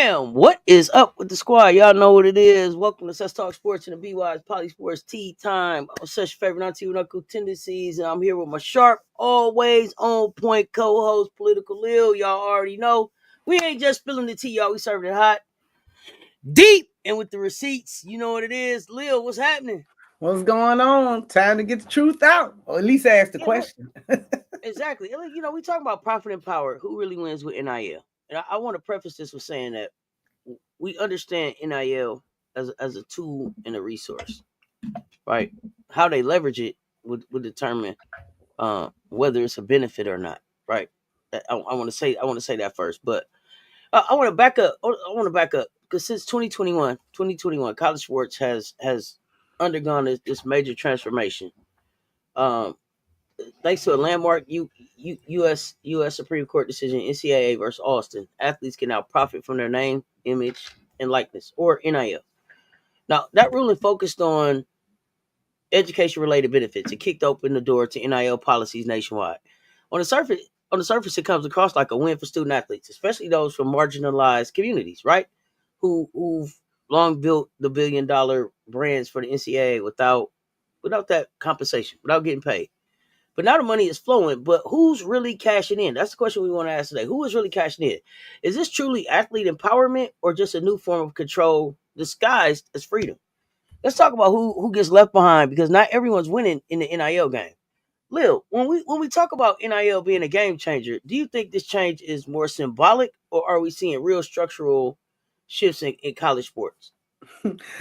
Bam! What is up with the squad? Y'all know what it is. Welcome to Cess Talk Sports and the BY's PoliSports Tea Time. I'm such favorite auntie with Uncle Tendencies, and I'm here with my sharp, always on point co-host, Political Lil. Y'all already know we ain't just spilling the tea, y'all. We serving it hot, deep, and with the receipts. You know what it is. Lil, what's happening? What's going on? Time to get the truth out, or at least ask the question. Exactly. You know, we talk about profit and power. Who really wins with NIL? And I want to preface this with saying that we understand NIL as a tool and a resource, right? How they leverage it would determine whether it's a benefit or not, right? I want to say that first, but I want to back up. I want to back up because since 2021, college sports has undergone this major transformation. Um, Thanks to a landmark U.S. Supreme Court decision, NCAA versus Austin, athletes can now profit from their name, image, and likeness, or NIL. Now, that ruling focused on education-related benefits. It kicked open the door to NIL policies nationwide. On the surface, it comes across like a win for student athletes, especially those from marginalized communities, right? Who've long built the billion-dollar brands for the NCAA without that compensation, without getting paid. But now the money is flowing, but who's really cashing in? That's the question we want to ask today. Who is really cashing in? Is this truly athlete empowerment or just a new form of control disguised as freedom? Let's talk about who gets left behind because not everyone's winning in the NIL game. Lil, when we talk about NIL being a game changer, do you think this change is more symbolic or are we seeing real structural shifts in college sports?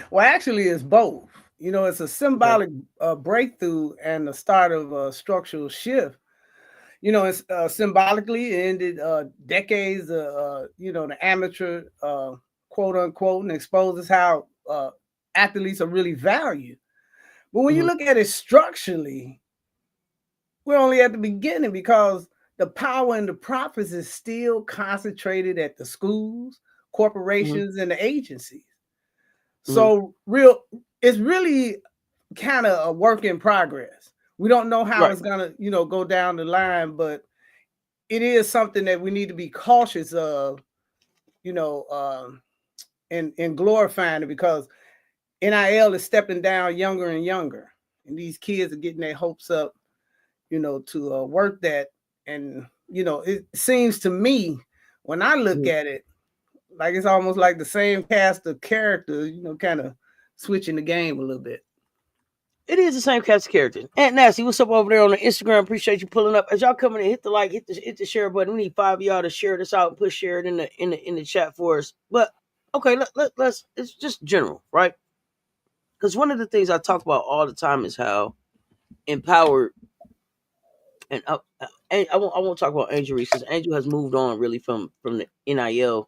Well, actually, it's both. You know, it's a Okay. symbolic breakthrough and the start of a structural shift. You know, it's symbolically it ended decades of, the amateur, quote unquote, and exposes how athletes are really valued. But when you Mm-hmm. look at it structurally, we're only at the beginning because the power and the profits is still concentrated at the schools, Mm-hmm. corporations, and the agencies. Mm-hmm. So it's really kind of a work in progress. We don't know how Right. it's gonna, go down the line, but it is something that we need to be cautious of, you know, in glorifying it because NIL is stepping down younger and younger, and these kids are getting their hopes up, to work that. And it seems to me when I look Mm-hmm. at it, like it's almost like the same cast of characters, kind of switching the game a little bit. It is the same cast of characters. Aunt Nasty, what's up over there on the Instagram? Appreciate you pulling up. As y'all coming in, hit the like, hit the share button. We need 5 of y'all to share this out and push share it in the chat for us. But okay, let's it's just general, right? Because one of the things I talk about all the time is how empowered and I won't talk about Angel Reese because Angel has moved on really from the NIL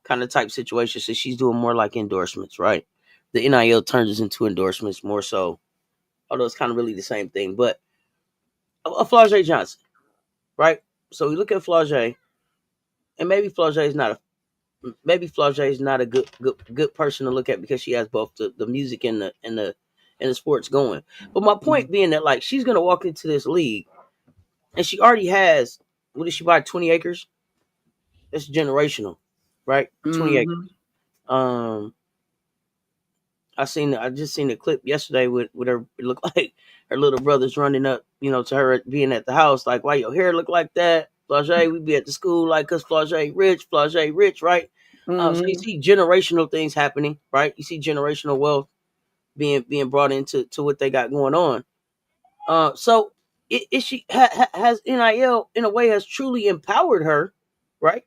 kind of type situation. So she's doing more like endorsements, right? The NIL turns into endorsements more so, although it's kind of really the same thing. But a Flau'jae Johnson, right? So we look at Flau'jae, and maybe Flau'jae is not a good person to look at because she has both the music and the sports going. But my point Mhm. being that like she's gonna walk into this league and she already has, what did she buy, 20 acres? That's generational, right? 20 acres. Mhm. Um I just seen a clip yesterday with her. It looked like her little brother's running up, to her being at the house, like, why your hair look like that? Flau'jae, we be at the school like, cause Flau'jae rich, right? So you Mhm. see generational things happening, right? You see generational wealth being brought into what they got going on. So is she has NIL in a way has truly empowered her, right?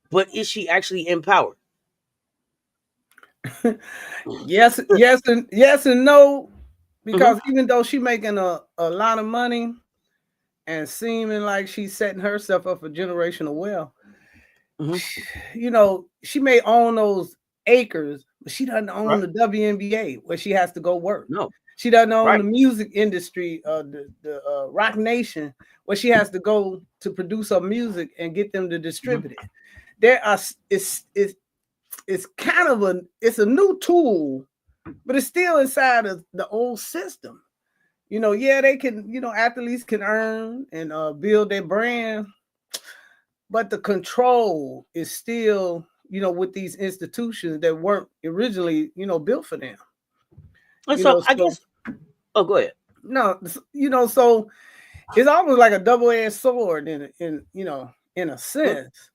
But is she actually empowered? Yes and no, Mm-hmm. because even though she making a lot of money and seeming like she's setting herself up for generational wealth, Mm-hmm. she may own those acres, but she doesn't own Right? the WNBA where she has to go work. No. She doesn't own Right. the music industry, the Rock Nation, where she has to go to produce her music and get them to Mm-hmm. distribute it. There are it's kind of it's a new tool, but it's still inside of the old system. Yeah, they can, athletes can earn and build their brand, but the control is still, with these institutions that weren't originally, built for them. And so I guess, oh, go ahead. No, so it's almost like a double-edged sword in a sense.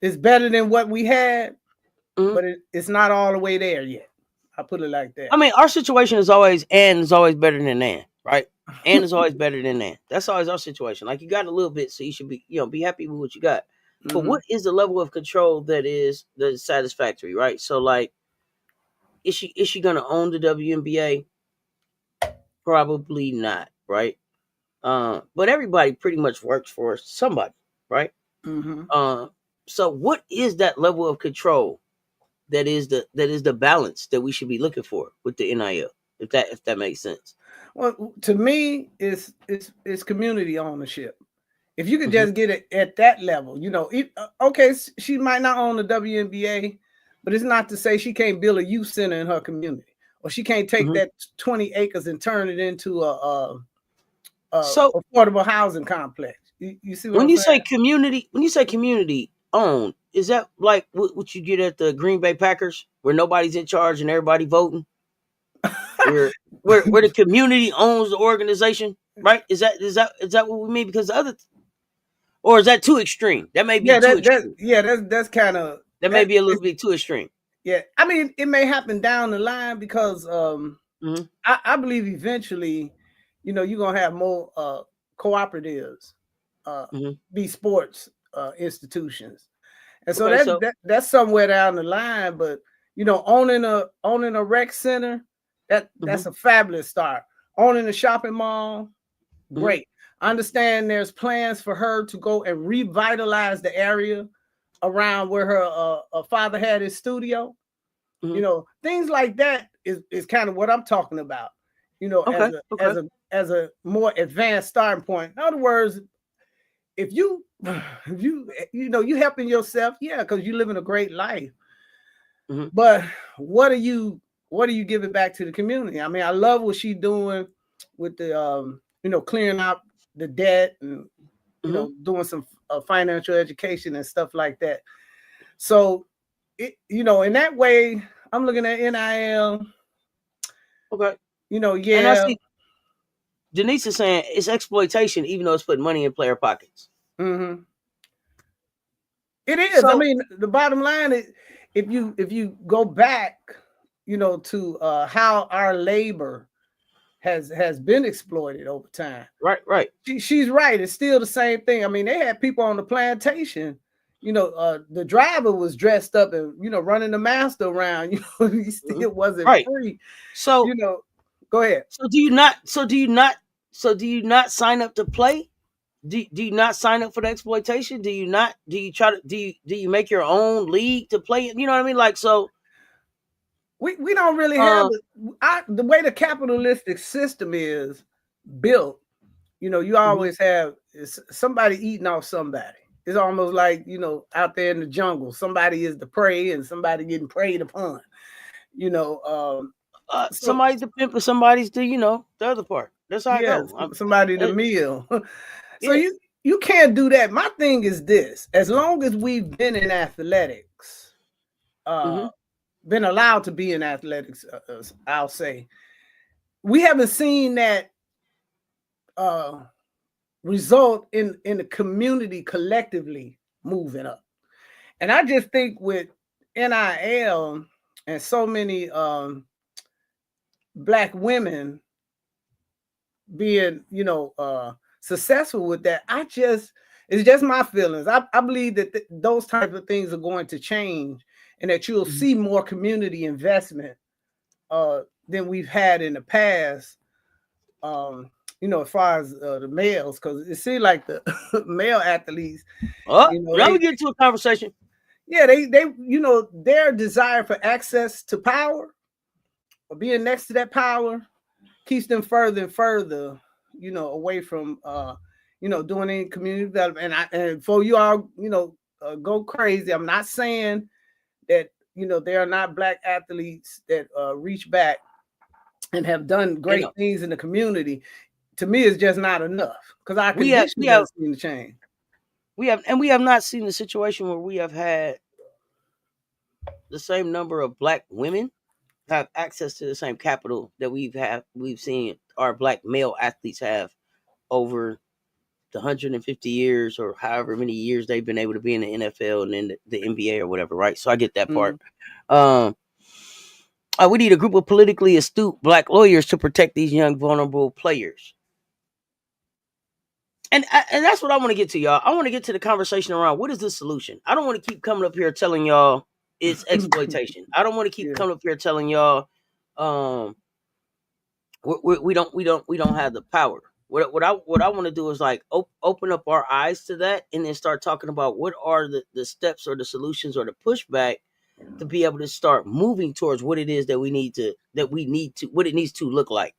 It's better than what we had, but it's not all the way there yet. I put it like that. I mean, our situation is always better than Nan, right? And is always better than Nan. That's always our situation. Like, you got a little bit, so you should be, be happy with what you got. But what is the level of control that is satisfactory, right? So, like, is she gonna own the WNBA? Probably not, right? But everybody pretty much works for somebody, right? So what is that level of control that is the balance that we should be looking for with the NIL, if that makes sense? Well, to me, it's community ownership. If you could just get it at that level, okay, she might not own the WNBA, but it's not to say she can't build a youth center in her community, or she can't take that 20 acres and turn it into a affordable housing complex. You see what when I'm you saying? say community owned, is that like what you get at the Green Bay Packers, where nobody's in charge and everybody voting? where the community owns the organization, right? Is that what we mean? Because the other, or is that too extreme? That may be too extreme. That's kind of, that may be a little bit too extreme. Yeah, I mean, it may happen down the line because I believe eventually, you're gonna have more cooperatives, be sports institutions, and so that's somewhere down the line. But owning a rec center, that's a fabulous start. Owning a shopping mall, great. I understand there's plans for her to go and revitalize the area around where her father had his studio. Things like that is kind of what I'm talking about. As a more advanced starting point. In other words, if you helping yourself, yeah, because you're living a great life. But what are you giving back to the community? I mean, I love what she's doing with the clearing out the debt and doing some financial education and stuff like that. So in that way, I'm looking at NIL. Okay. Yeah. And I see Denise is saying it's exploitation, even though it's putting money in player pockets. It is. So, I mean, the bottom line is, if you go back, to how our labor has been exploited over time. Right. She's right. It's still the same thing. I mean, they had people on the plantation. The driver was dressed up and running the master around. He still wasn't free. So go ahead. So do you not sign up to play? Do you not sign up for the exploitation? Do you make your own league to play? You know what I mean? Like, so we don't really have the way the capitalistic system is built. You always have somebody eating off somebody. It's almost like, out there in the jungle, somebody is the prey and somebody getting preyed upon. Somebody's the pimp and somebody's the other part. That's how I go. Somebody the meal. So you can't do that. My thing is this: as long as we've been in athletics, been allowed to be in athletics, I'll say, we haven't seen that result in the community collectively moving up. And I just think with NIL and so many Black women being successful with that, it's just my feelings. I believe that those type of things are going to change, and that you'll see more community investment than we've had in the past. As far as the males, because it seems like the male athletes. Now we get into a conversation. Yeah, they their desire for access to power or being next to that power keeps them further and further, away from doing any community development. And for you all, go crazy. I'm not saying that there are not Black athletes that reach back and have done great things in the community. To me, it's just not enough because our conditions doesn't seem to change. we have not seen the situation where we have had the same number of black women have access to the same capital that we've seen our black male athletes have over the 150 years or however many years they've been able to be in the NFL and then the NBA or whatever, right? So I get that part. Um, we need a group of politically astute black lawyers to protect these young vulnerable players. And that's what I want to get to, y'all. I want to get to the conversation around what is the solution. I don't want to keep coming up here telling y'all it's exploitation. I don't want to keep coming up here telling y'all we don't have the power. What I want to do is like open up our eyes to that and then start talking about what are the steps or the solutions or the pushback to be able to start moving towards what it is that we need to what it needs to look like.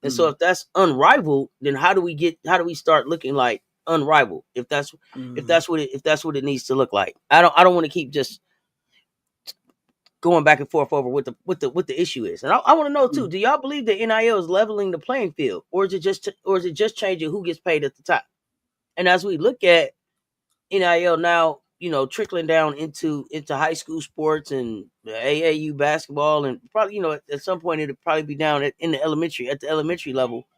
And so if that's unrivaled, then how do we start looking like unrivaled? If that's what it needs to look like. I don't want to keep just going back and forth over what the issue is. And I want to know too, do y'all believe that NIL is leveling the playing field, or is it just changing who gets paid at the top? And as we look at NIL now, trickling down into high school sports and the AAU basketball, and probably, at some point it'll probably be down at the elementary level.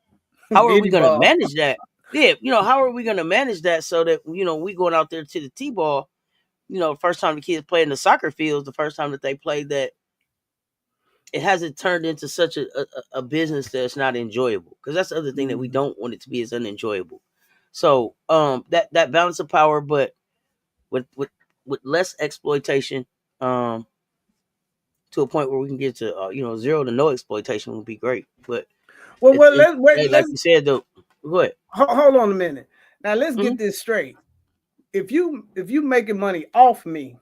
How are we going to manage that? Yeah, how are we going to manage that so that, we going out there to the T-ball, the first time the kids play in the soccer fields, the first time that they played that, it hasn't turned into such a business that's not enjoyable. Because that's the other thing that we don't want it to be, is unenjoyable. So that balance of power, but with less exploitation, to a point where we can get to zero to no exploitation would be great. But like you said though, go ahead. Hold on a minute. Now let's get this straight. If you making money off me,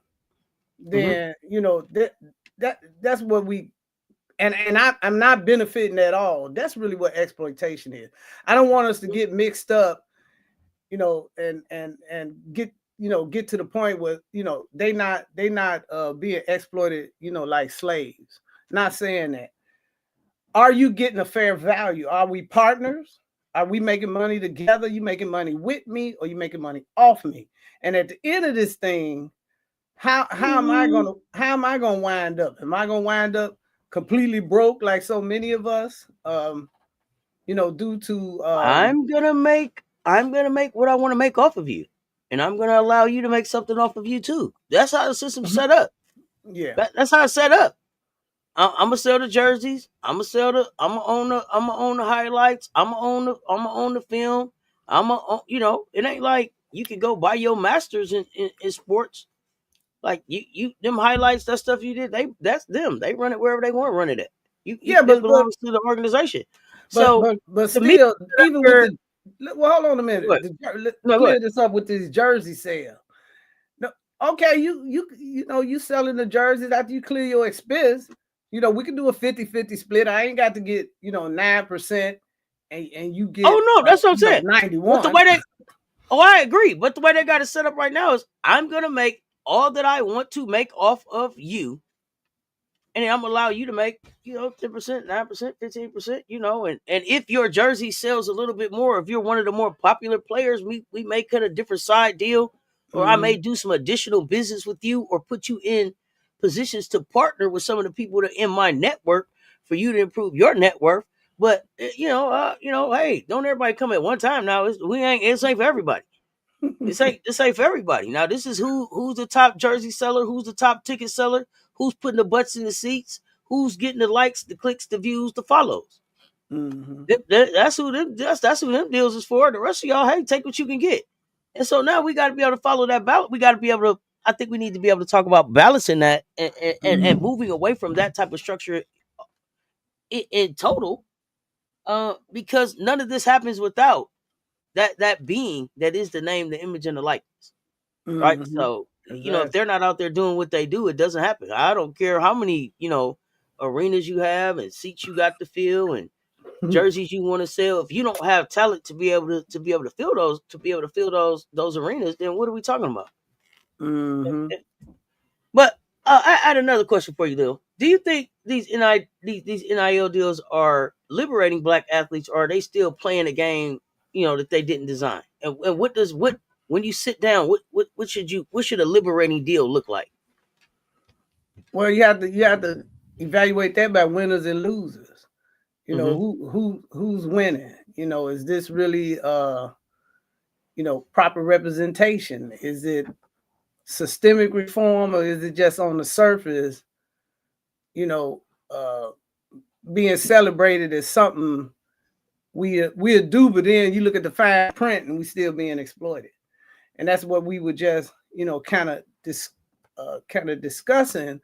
then that's what we and I'm not benefiting at all. That's really what exploitation is. I don't want us to get mixed up, and get get to the point where they not being exploited, like slaves. Not saying that. Are you getting a fair value? Are we partners? Are we making money together? You making money with me, or you making money off me? And at the end of this thing, how am I gonna wind up? Am I gonna wind up completely broke like so many of us? Due to I'm gonna make what I want to make off of you, and I'm gonna allow you to make something off of you too. That's how the system's set up. Yeah, that's how it's set up. I'm gonna sell the jerseys. I'm gonna own the highlights. I'm gonna own the film. It ain't like you can go buy your masters in sports. Like you them highlights, that stuff you did, that's them. They run it wherever they want to run it at. It belongs to the organization. But still, even with hold on a minute. Clear this up with this jersey sale. No, okay, you selling the jerseys after you clear your expense. We can do a 50-50 split. I ain't got to get 9%, and you get. Oh no, that's what I'm saying. 91. But the way I agree. But the way they got it set up right now is I'm gonna make all that I want to make off of you, and I'm gonna allow you to make 10%, 9%, 15%. And if your jersey sells a little bit more, if you're one of the more popular players, we may cut a different side deal, or I may do some additional business with you, or put you in positions to partner with some of the people that are in my network for you to improve your net worth. But hey, don't everybody come at one time. Now it ain't for everybody. This ain't for everybody. Now this is who's the top jersey seller, who's the top ticket seller, who's putting the butts in the seats, who's getting the likes, the clicks, the views, the follows. That's who them deals is for. The rest of y'all, hey, take what you can get. And so now we got to be able to follow that balance. We got to be able to. I think we need to be able to talk about balancing that and moving away from that type of structure in total, because none of this happens without that being that is the name, the image, and the likeness, right? So if they're not out there doing what they do, it doesn't happen. I don't care how many arenas you have and seats you got to fill and jerseys you want to sell. If you don't have talent to be able to fill those arenas, then what are we talking about? But I had another question for you, Lil. Do you think these NIL deals are liberating black athletes, or are they still playing a game that they didn't design? And what when you sit down, what should a liberating deal look like? Well, you have to evaluate that by winners and losers. You know, who's winning? You know, is this really proper representation? Is it systemic reform, or is it just on the surface, being celebrated as something we'll do, but then you look at the fine print and we still being exploited. And that's what we were just, kind of discussing.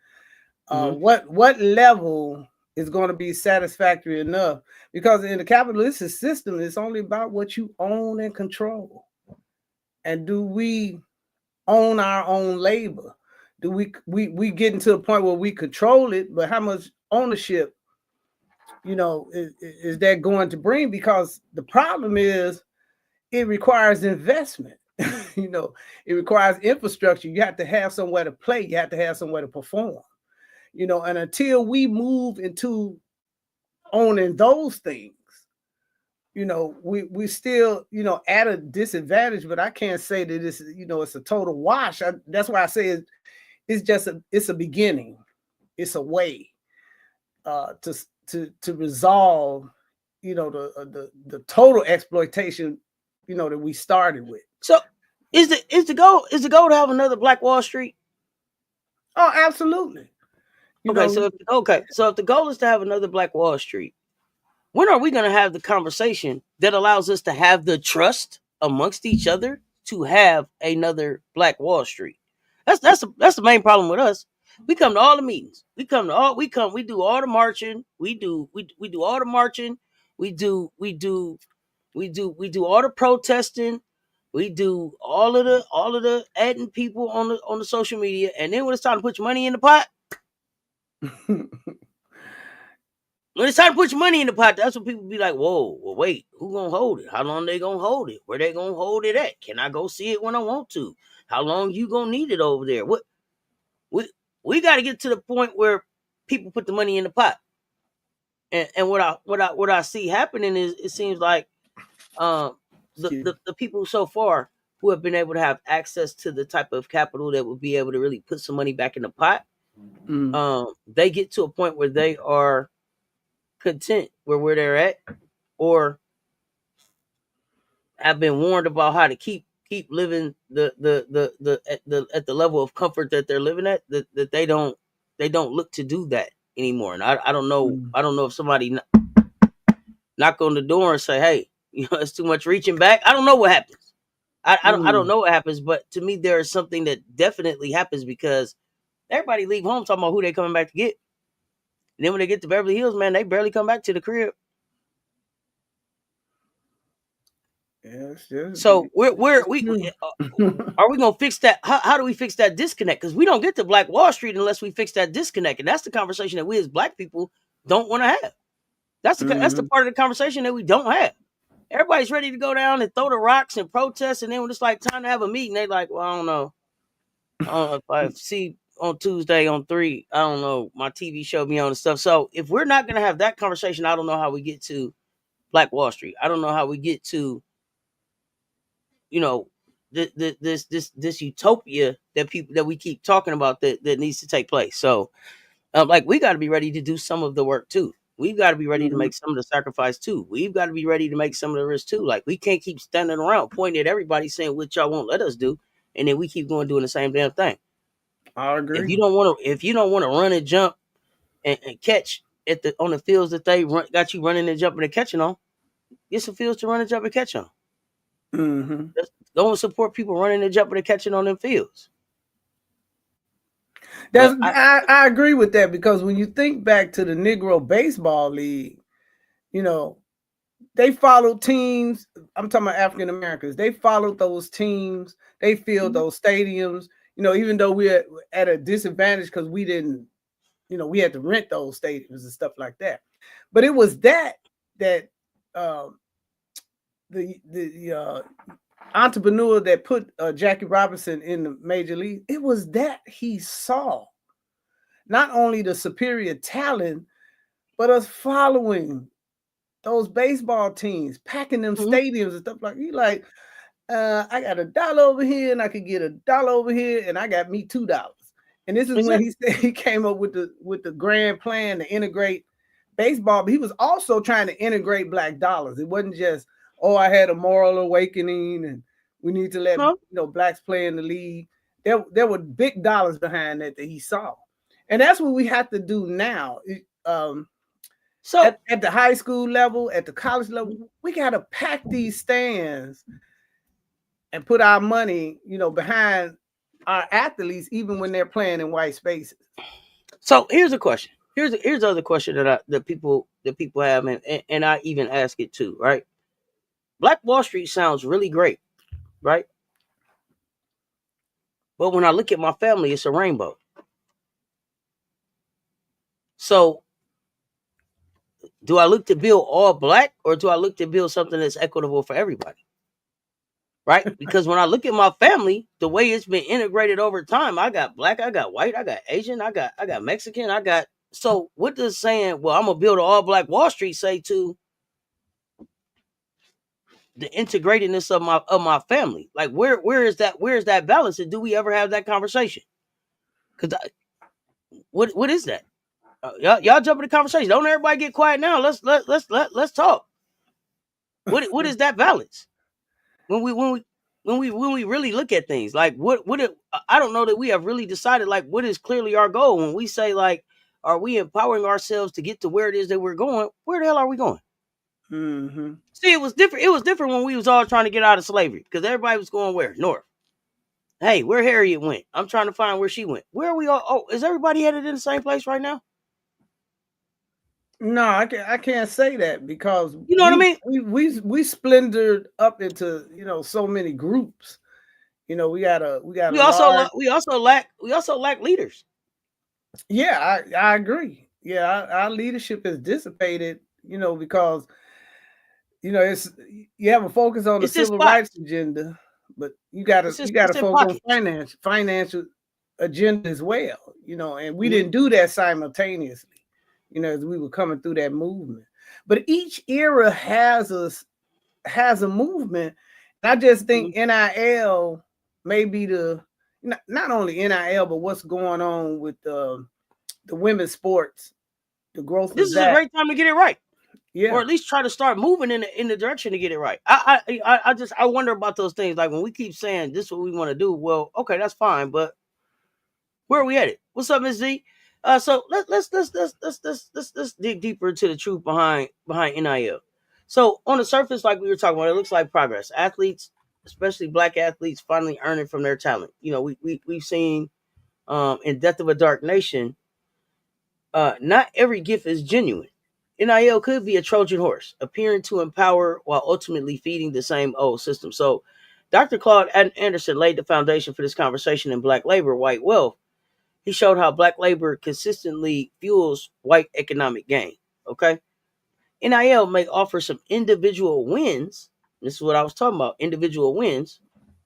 What level is going to be satisfactory enough? Because in the capitalistic system, it's only about what you own and control. And do we own our own labor? Do we getting to the point where we control it, but how much ownership, is that going to bring? Because the problem is it requires investment. It requires infrastructure. You have to have somewhere to play. You have to have somewhere to perform. And until we move into owning those things, we still, at a disadvantage. But I can't say that it's, it's a total wash. That's why I say it's a beginning. It's a way to resolve, the total exploitation, that we started with. So is the goal to have another Black Wall Street? Oh, absolutely. So if the goal is to have another Black Wall Street, when are we going to have the conversation that allows us to have the trust amongst each other to have another Black Wall Street? That's the main problem with us. We come to all the meetings. We do all the marching. We do all the marching. We do all the protesting. We do all of the adding people on the social media, and then when it's time to put your money in the pot, when it's time to put your money in the pot, that's when people be like, "Whoa, well, wait, who gonna hold it? How long they gonna hold it? Where they gonna hold it at? Can I go see it when I want to? How long you gonna need it over there? What we got to get to the point where people put the money in the pot." And what I see happening is, it seems like the people so far who have been able to have access to the type of capital that would be able to really put some money back in the pot, they get to a point where they are content where they're at, or have been warned about how to keep living at the level of comfort that they're living at, that they don't look to do that anymore. And I don't know if somebody knock on the door and say, "Hey, it's too much reaching back." I don't know what happens. I don't know what happens, but to me there is something that definitely happens, because everybody leave home talking about who they coming back to get. And then when they get to Beverly Hills, man, they barely come back to the crib. Yes. So are we gonna fix that? How do we fix that disconnect? Because we don't get to Black Wall Street unless we fix that disconnect, and that's the conversation that we as Black people don't want to have. That's the part of the conversation that we don't have. Everybody's ready to go down and throw the rocks and protest, and then when it's like time to have a meeting, they like, "Well, I don't know if I see on Tuesday on 3, I don't know, my TV showed me on and stuff." So if we're not gonna have that conversation, I don't know how we get to Black Wall Street. I don't know how we get to, this utopia that we keep talking about that needs to take place. So like, we got to be ready to do some of the work too. We've got to be ready to make some of the sacrifice too. We've got to be ready to make some of the risk too. Like, we can't keep standing around pointing at everybody saying what y'all won't let us do, and then we keep going doing the same damn thing. I agree. If you don't want to run and jump and catch on the fields that they got you running and jumping and catching on, get some fields to run and jump and catch on. Go and support people running and jumping and catching on them fields. I agree with that, because when you think back to the Negro Baseball League, they followed teams. I'm talking about African Americans. They followed those teams. They filled those stadiums. Even though we're at a disadvantage because we didn't, we had to rent those stadiums and stuff like that. But it was that the entrepreneur that put Jackie Robinson in the major league, it was that he saw not only the superior talent, but us following those baseball teams, packing them stadiums and stuff like. He like, I got $1 over here, and I could get $1 over here, and I got me $2. And this is Is when it? he said he came up with the grand plan to integrate baseball, but he was also trying to integrate black dollars. It wasn't just, oh, I had a moral awakening and we need to let No. blacks play in the league. There were big dollars behind that he saw, and that's what we have to do now. So At the high school level, at the college level, we got to pack these stands and put our money, behind our athletes, even when they're playing in white spaces. so here's a question. Here's the other question that people have, and I even ask it too, right? Black Wall Street sounds really great, right? But when I look at my family, it's a rainbow. So do I look to build all black, or do I look to build something that's equitable for everybody? Right? Because when I look at my family, the way it's been integrated over time, I got black, I got white, I got Asian, I got Mexican, I got. So what does saying, well, I'm gonna build an all black Wall Street say to the integratedness of my family? Like where is that balance, and do we ever have that conversation? Because what is that? Y'all jump in the conversation. Don't everybody get quiet now. Let's talk. What is that balance? When we really look at things, like I don't know that we have really decided, like, what is clearly our goal when we say, like, are we empowering ourselves to get to where it is that we're going? Where the hell are we going? Mm-hmm. See, it was different when we was all trying to get out of slavery, because everybody was going where? North. Hey, where Harriet went, I'm trying to find where she went. Where are we all? Oh, is everybody headed in the same place right now? No, I can't say that, because You know what I mean? we splintered up into so many groups. We got a large. We also lack leaders. Yeah, I agree. Yeah, our leadership is dissipated. Because it's, you have a focus on the It's in civil rights spots. agenda, but you gotta It's in focus pockets. on financial agenda as well. And we Mm-hmm. didn't do that simultaneously. As we were coming through that movement. But each era has a movement. And I just think Mm-hmm. NIL may be not only NIL, but what's going on with the women's sports, the growth This of is a that. great time to get it right, or Yeah. at least try to start moving in the direction to get it right. I wonder about those things. Like when we keep saying this is what we want to do. Well, okay, that's fine, but where are we headed? What's up, Ms. Z? So let's dig deeper into the truth behind NIL. So on the surface, like we were talking about, it looks like progress. Athletes, especially black athletes, finally earning from their talent. We've seen in Death of a Dark Nation, not every gift is genuine. NIL could be a Trojan horse, appearing to empower while ultimately feeding the same old system. So, Dr. Claude Anderson laid the foundation for this conversation in Black Labor, White Wealth. He showed how black labor consistently fuels white economic gain. Okay. NIL may offer some individual wins. This is what I was talking about, individual wins.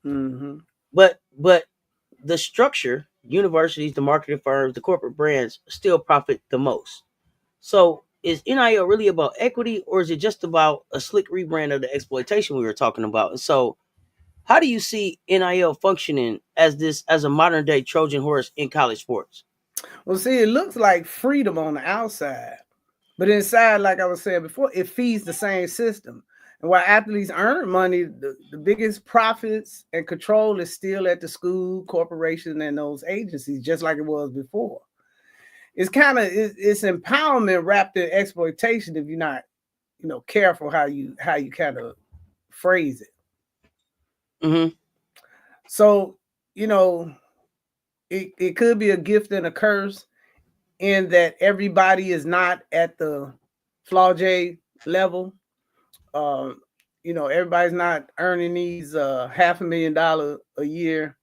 Mm-hmm. But the structure, universities, the marketing firms, the corporate brands still profit the most. So is NIL really about equity, or is it just about a slick rebrand of the exploitation we were talking about? And so how do you see NIL functioning as a modern day Trojan horse in college sports? Well, see, it looks like freedom on the outside, but inside, like I was saying before, it feeds the same system. And while athletes earn money, the biggest profits and control is still at the school, corporation, and those agencies, just like it was before. It's kind of it's empowerment wrapped in exploitation if you're not, careful how you kind of phrase it. Mm-hmm. So, it could be a gift and a curse, in that everybody is not at the flauge level. Everybody's not earning these $500,000 a year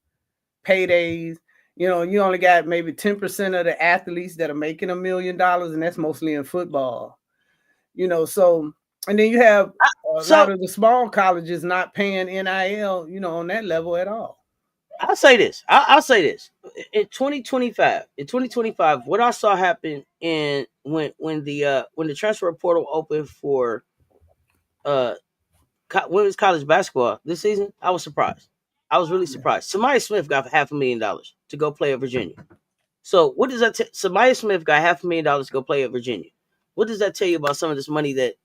paydays. You only got maybe 10% of the athletes that are making $1 million, and that's mostly in football. So, and then you have a lot So of the small colleges not paying NIL, on that level at all. I'll say this. I'll say this. In 2025, what I saw happen in when the transfer portal opened for uh women's college basketball this season, I was surprised. I was really surprised. Somaya Smith got $500,000 to go play at Virginia. So what does that? Somaya Smith got $500,000 to go play at Virginia. What does that tell you about some of this money that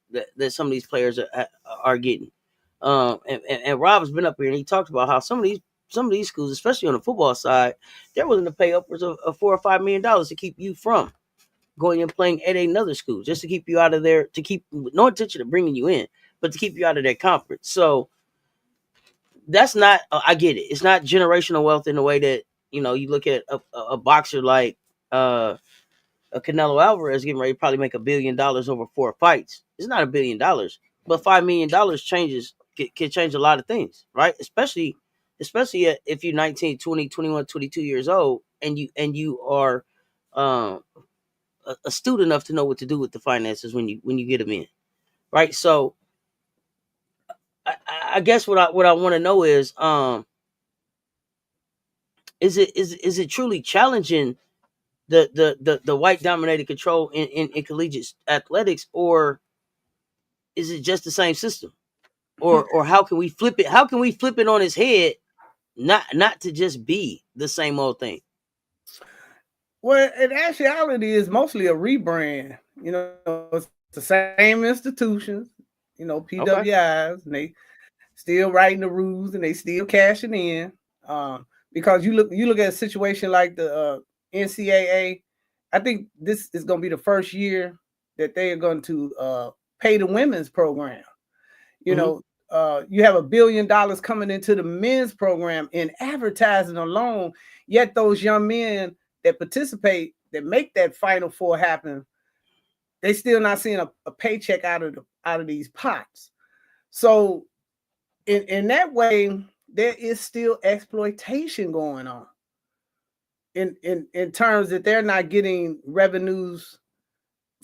some of these players are getting? And Rob's been up here and he talked about how some of these schools, especially on the football side, they're willing to pay upwards of $4 or $5 million to keep you from going and playing at another school, just to keep you out of there, to keep no intention of bringing you in, but to keep you out of their conference. So that's not. I get it. It's not generational wealth in the way that you look at a boxer like a Canelo Alvarez getting ready to probably make $1 billion over 4 fights. It's not $1 billion, but $5 million changes can change a lot of things, right? Especially if you're 19, 20, 21, 22 years old and you are astute enough to know what to do with the finances when you get them in, right? So I guess what I want to know is it truly challenging the white dominated control in collegiate athletics, or is it just the same system? Or how can we flip it? How can we flip it on its head, not to just be the same old thing? Well, in actuality, is mostly a rebrand. It's the same institutions, PWIs, and they still writing the rules and they still cashing in. Because you look at a situation like the NCAA. I think this is going to be the first year that they are going to pay the women's program. You have $1 billion coming into the men's program in advertising alone. Yet those young men that participate, that make that Final Four happen, they still not seeing a paycheck out of these pots. So in that way, there is still exploitation going on. In terms that they're not getting revenues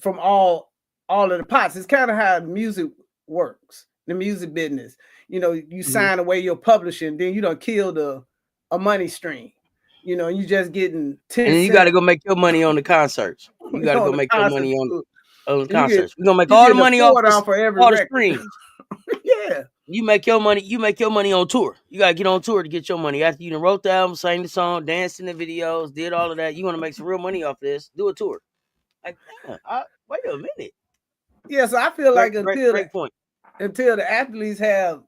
from all of the pots. It's kind of how music works, the music business. You sign away your publishing, then you don't kill a money stream. You just getting 10 and then you got to go make your money on the concerts. You got to go make your money on the concerts. We're gonna make all the money off all the streams. Yeah. You make your money on tour. You gotta get on tour to get your money. After you done wrote the album, sang the song, danced in the videos, did all of that. You want to make some real money off this, do a tour. Like, wait a minute. Yes, I feel like great point. Until the athletes have,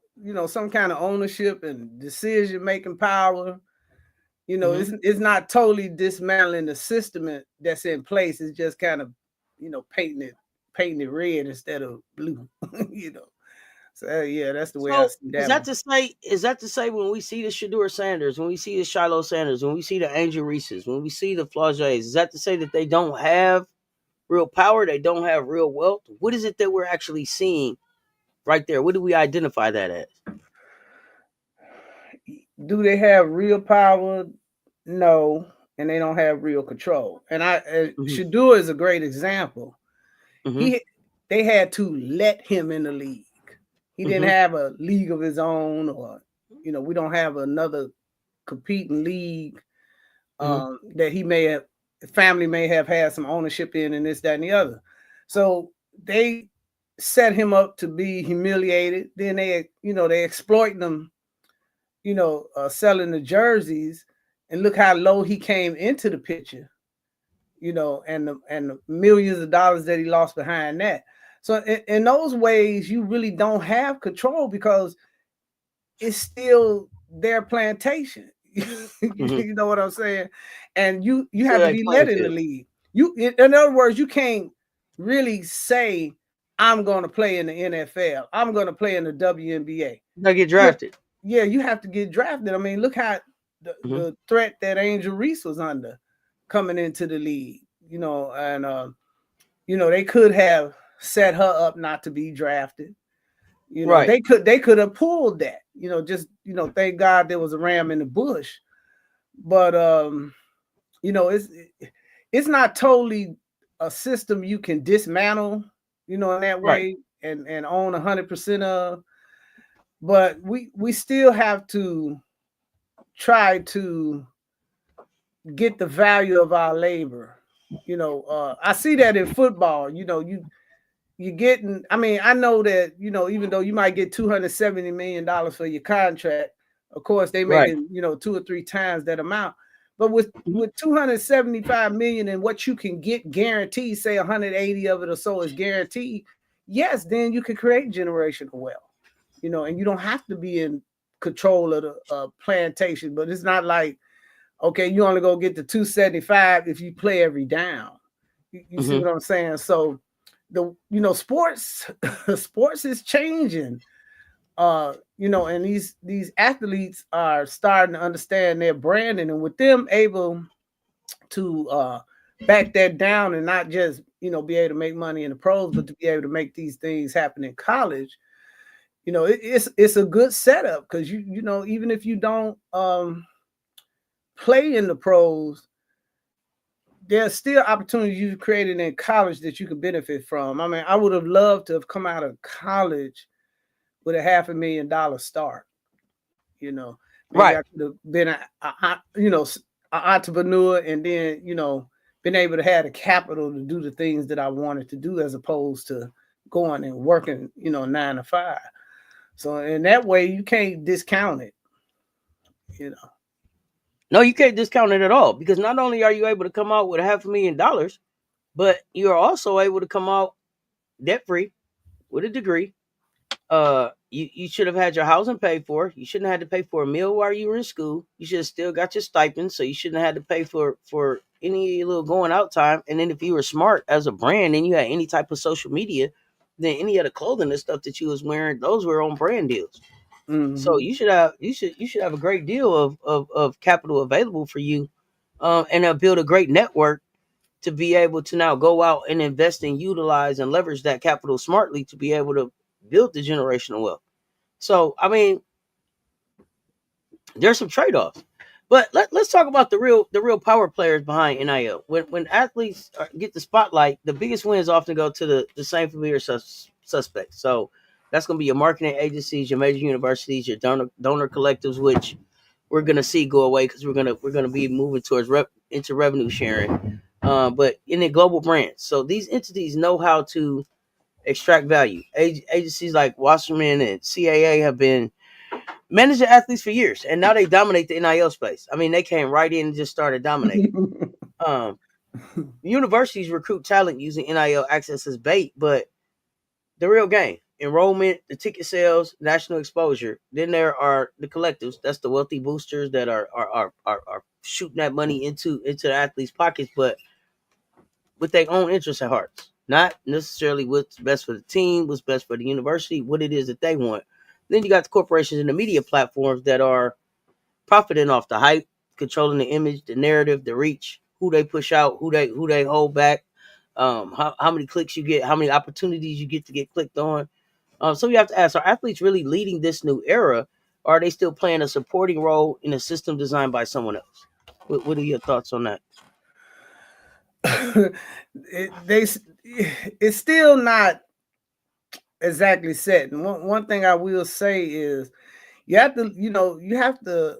some kind of ownership and decision making power, it's not totally dismantling the system that's in place. It's just kind of, painting it red instead of blue. So yeah, that's the way I see that. Is that to say when we see the Shedeur Sanders, when we see the Shiloh Sanders, when we see the Angel Reeses, when we see the Flaujays, is that to say that they don't have real power, they don't have real wealth? What is it that we're actually seeing right there? What do we identify that as? Do they have real power? No, and they don't have real control. And Shedeur is a great example. They had to let him in the league. He didn't have a league of his own, or we don't have another competing league that family may have had some ownership in, and this, that, and the other. So they set him up to be humiliated. Then they exploiting him, selling the jerseys, and look how low he came into the picture, and the millions of dollars that he lost behind that. So in those ways, you really don't have control because it's still their plantation. You know what I'm saying? And you have to be let in the league. In other words, you can't really say, I'm going to play in the NFL. I'm going to play in the WNBA. You gotta get drafted. Yeah, you have to get drafted. I mean, look how the threat that Angel Reese was under coming into the league, and they could have set her up not to be drafted. Right. They could have pulled that. Thank God there was a ram in the bush. But it's not totally a system you can dismantle, in that way, and own 100% of. But we still have to try to get the value of our labor. I see that in football. you're getting, I mean, I know that, you know, even though you might get $270 million for your contract, of course they Right. making, you know, 2 or 3 times that amount. But with 275 million and what you can get guaranteed, say 180 of it or so is guaranteed, yes, then you can create generational wealth, you know, and you don't have to be in control of the plantation. But it's not like, okay, you only go get the 275 if you play every down. You see what I'm saying? So the, you know, sports sports is changing. You know, and these athletes are starting to understand their branding, and with them able to back that down and not just, you know, be able to make money in the pros, but to be able to make these things happen in college, you know, it's a good setup, because you know, even if you don't play in the pros, there's still opportunities you've created in college that you can benefit from. I mean, I would have loved to have come out of college with a $500,000 start. You know, maybe Right. I could have been you know, an entrepreneur, and then, you know, been able to have the capital to do the things that I wanted to do, as opposed to going and working, you know, 9 to 5. So in that way, you can't discount it, you know. No, you can't discount it at all, because not only are you able to come out with $500,000, but you are also able to come out debt free with a degree. You should have had your housing paid for. You shouldn't have had to pay for a meal while you were in school. You should have still got your stipend, so you shouldn't have had to pay for any little going out time. And then if you were smart as a brand and you had any type of social media, then any of the clothing and stuff that you was wearing, those were on brand deals. So Mm-hmm. you should have a great deal of capital available for you, and build a great network to be able to now go out and invest and utilize and leverage that capital smartly to be able to build the generational wealth. So I mean, there's some trade offs, but let's talk about the real power players behind NIL. When athletes get the spotlight, the biggest wins often go to the same familiar suspects. So that's going to be your marketing agencies, your major universities, your donor collectives, which we're going to see go away because we're gonna be moving towards into revenue sharing. But in the global brands, so these entities know how to extract value. Agencies like Wasserman and CAA have been managing athletes for years, and now they dominate the NIL space. I mean, they came right in and just started dominating. Um, Universities recruit talent using NIL access as bait, but the real game, enrollment, the ticket sales, national exposure. Then there are the collectives. That's the wealthy boosters that are shooting that money into the athletes' pockets, but with their own interests at heart. Not necessarily what's best for the team, what's best for the university, what it is that they want. Then you got the corporations and the media platforms that are profiting off the hype, controlling the image, the narrative, the reach, who they push out, who they hold back, how many clicks you get, how many opportunities you get to get clicked on. So you have to ask: are athletes really leading this new era, or are they still playing a supporting role in a system designed by someone else? What are your thoughts on that? they it's still not exactly set. And one thing I will say is, you have to, you know, you have to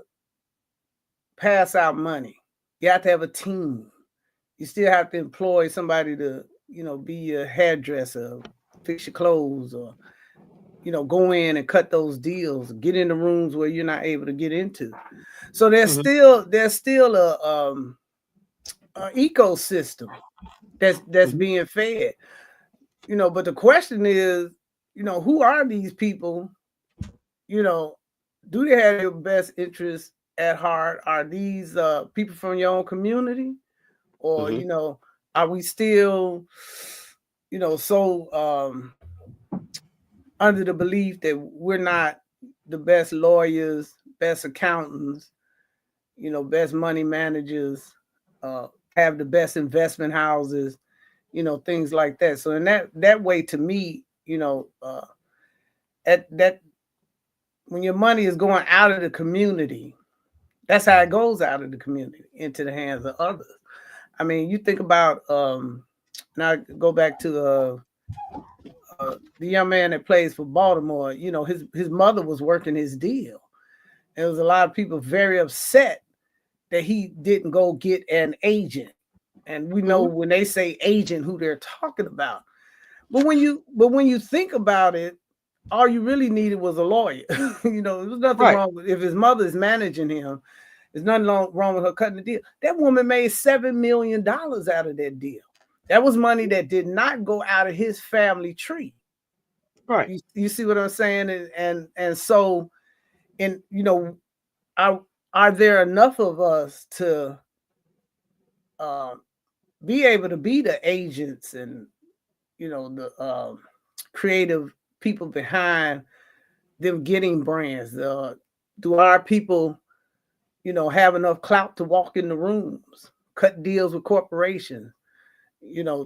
pass out money. You have to have a team. You still have to employ somebody to, you know, be your hairdresser, fix your clothes, or, you know, go in and cut those deals, get in the rooms where you're not able to get into. So Mm-hmm. there's still a ecosystem that's Mm-hmm. being fed. You know, but the question is, you know, who are these people? You know, do they have your best interests at heart? Are these people from your own community? Or, Mm-hmm. you know, are we still, you know, so under the belief that we're not the best lawyers, best accountants, you know, best money managers, uh, have the best investment houses, you know, things like that. So in that way, to me, you know, at that, when your money is going out of the community, that's how it goes out of the community into the hands of others. I mean, you think about now go back to the young man that plays for Baltimore. You know, his mother was working his deal. And there was a lot of people very upset that he didn't go get an agent. And we know Mm-hmm. when they say agent, who they're talking about. But when you think about it, all you really needed was a lawyer. You know, there's nothing Right. wrong with if his mother is managing him. There's nothing wrong with her cutting the deal. That woman made $7 million out of that deal. That was money that did not go out of his family tree. Right. You see what I'm saying? And so, and you know, are there enough of us to um, be able to be the agents and the creative people behind them getting brands? Do our people, have enough clout to walk in the rooms, cut deals with corporations,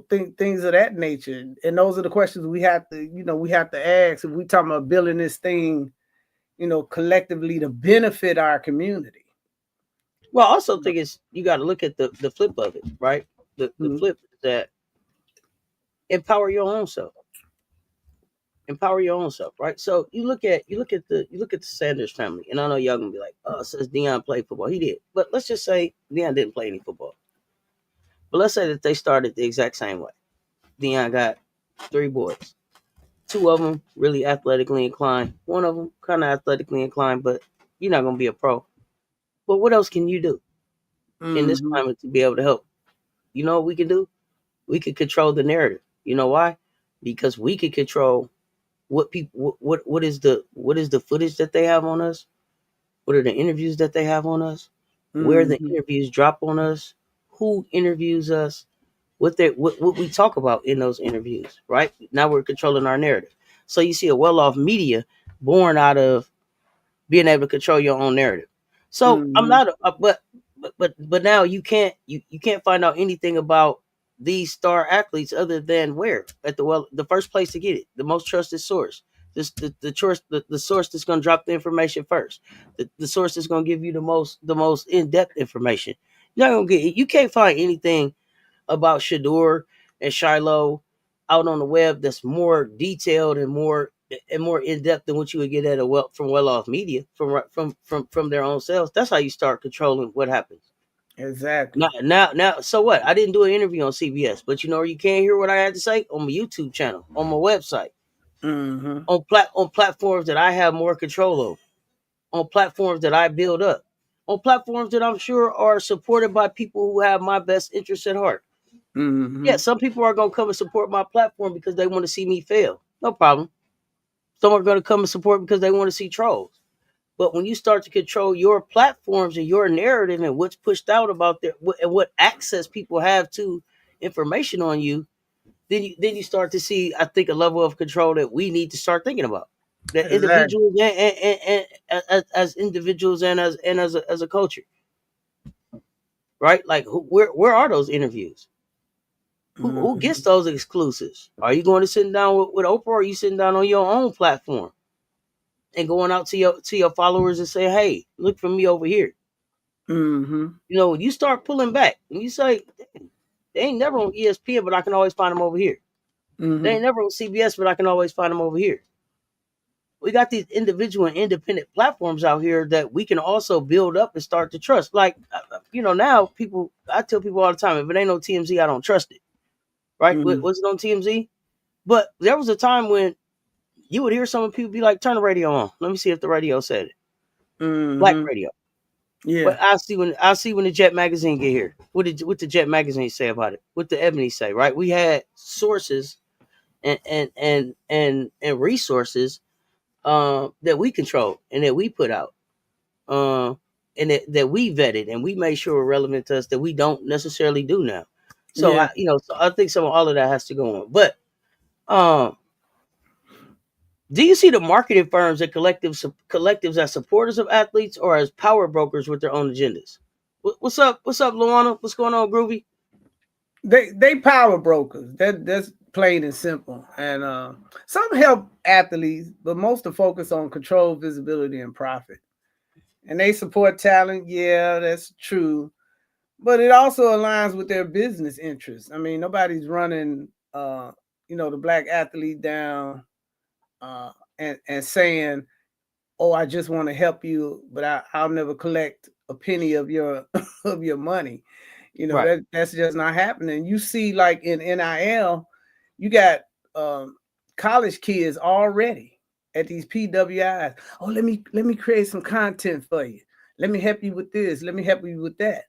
things of that nature? And those are the questions we have to ask if we talking about building this thing, collectively to benefit our community. Well, I also think you got to look at the flip of it, right? The flip is that empower your own self. Empower your own self, right? So you look at the Sanders family, and I know y'all gonna be like, oh, says Deion played football. He did, but let's just say Deion didn't play any football. But let's say that they started the exact same way. Deion got 3 boys. 2 of them really athletically inclined. 1 of them kind of athletically inclined, but you're not gonna be a pro. But what else can you do in this climate to be able to help? You know what we can do? We could control the narrative. You know why? Because we could control what people what is the footage that they have on us? What are the interviews that they have on us? Where the interviews drop on us? Who interviews us? What we talk about in those interviews, right? Now we're controlling our narrative. So you see a well-off media born out of being able to control your own narrative. So I'm not, but now you can't find out anything about these star athletes other than where at the first place to get it, the most trusted source. This the source that's going to drop the information first, the source that's going to give you the most in-depth information. You're not gonna get it. You can't find anything about Shador and Shiloh out on the web that's more detailed and more in depth than what you would get at from well off media from their own selves. That's how you start controlling what happens. Exactly. Now. So what? I didn't do an interview on CBS, but you can't hear what I had to say on my YouTube channel, on my website, on platforms that I have more control over, on platforms that I build up, on platforms that I'm sure are supported by people who have my best interests at heart. Yeah, some people are gonna come and support my platform because they want to see me fail. No problem. Some are gonna come and support because they want to see trolls. But when you start to control your platforms and your narrative and what's pushed out about and what access people have to information on you, then you start to see, I think, a level of control that we need to start thinking about. That Exactly. individuals and as individuals and as a culture, right? Like, where are those interviews? Who gets those exclusives? Are you going to sit down with Oprah, or are you sitting down on your own platform and going out to your followers and say, hey, look for me over here? When you start pulling back and you say, they ain't never on ESPN, but I can always find them over here. They ain't never on CBS, but I can always find them over here. We got these individual and independent platforms out here that we can also build up and start to trust. Like, now I tell people all the time, if it ain't no TMZ, I don't trust it. Right? Was it on TMZ? But there was a time when you would hear some people be like, turn the radio on. Let me see if the radio said it. Black radio. Yeah. But I'll see when the Jet magazine get here. What the Jet magazine say about it? What the Ebony say, right? We had sources and resources that we control and that we put out. And that we vetted and we made sure were relevant to us that we don't necessarily do now. So Yeah. so I think some of all of that has to go on. But do you see the marketing firms and collectives as supporters of athletes or as power brokers with their own agendas? What's up? What's up, Luana? What's going on, Groovy? They power brokers. That's plain and simple. And some help athletes, but most are focused on control, visibility, and profit. And they support talent. Yeah, that's true. But it also aligns with their business interests. I mean, nobody's running the black athlete down and saying, oh, I just want to help you, but I'll never collect a penny of your of your money. Right. That's just not happening. You see, like in NIL, you got college kids already at these PWIs. Oh, let me create some content for you. Let me help you with this. Let me help you with that.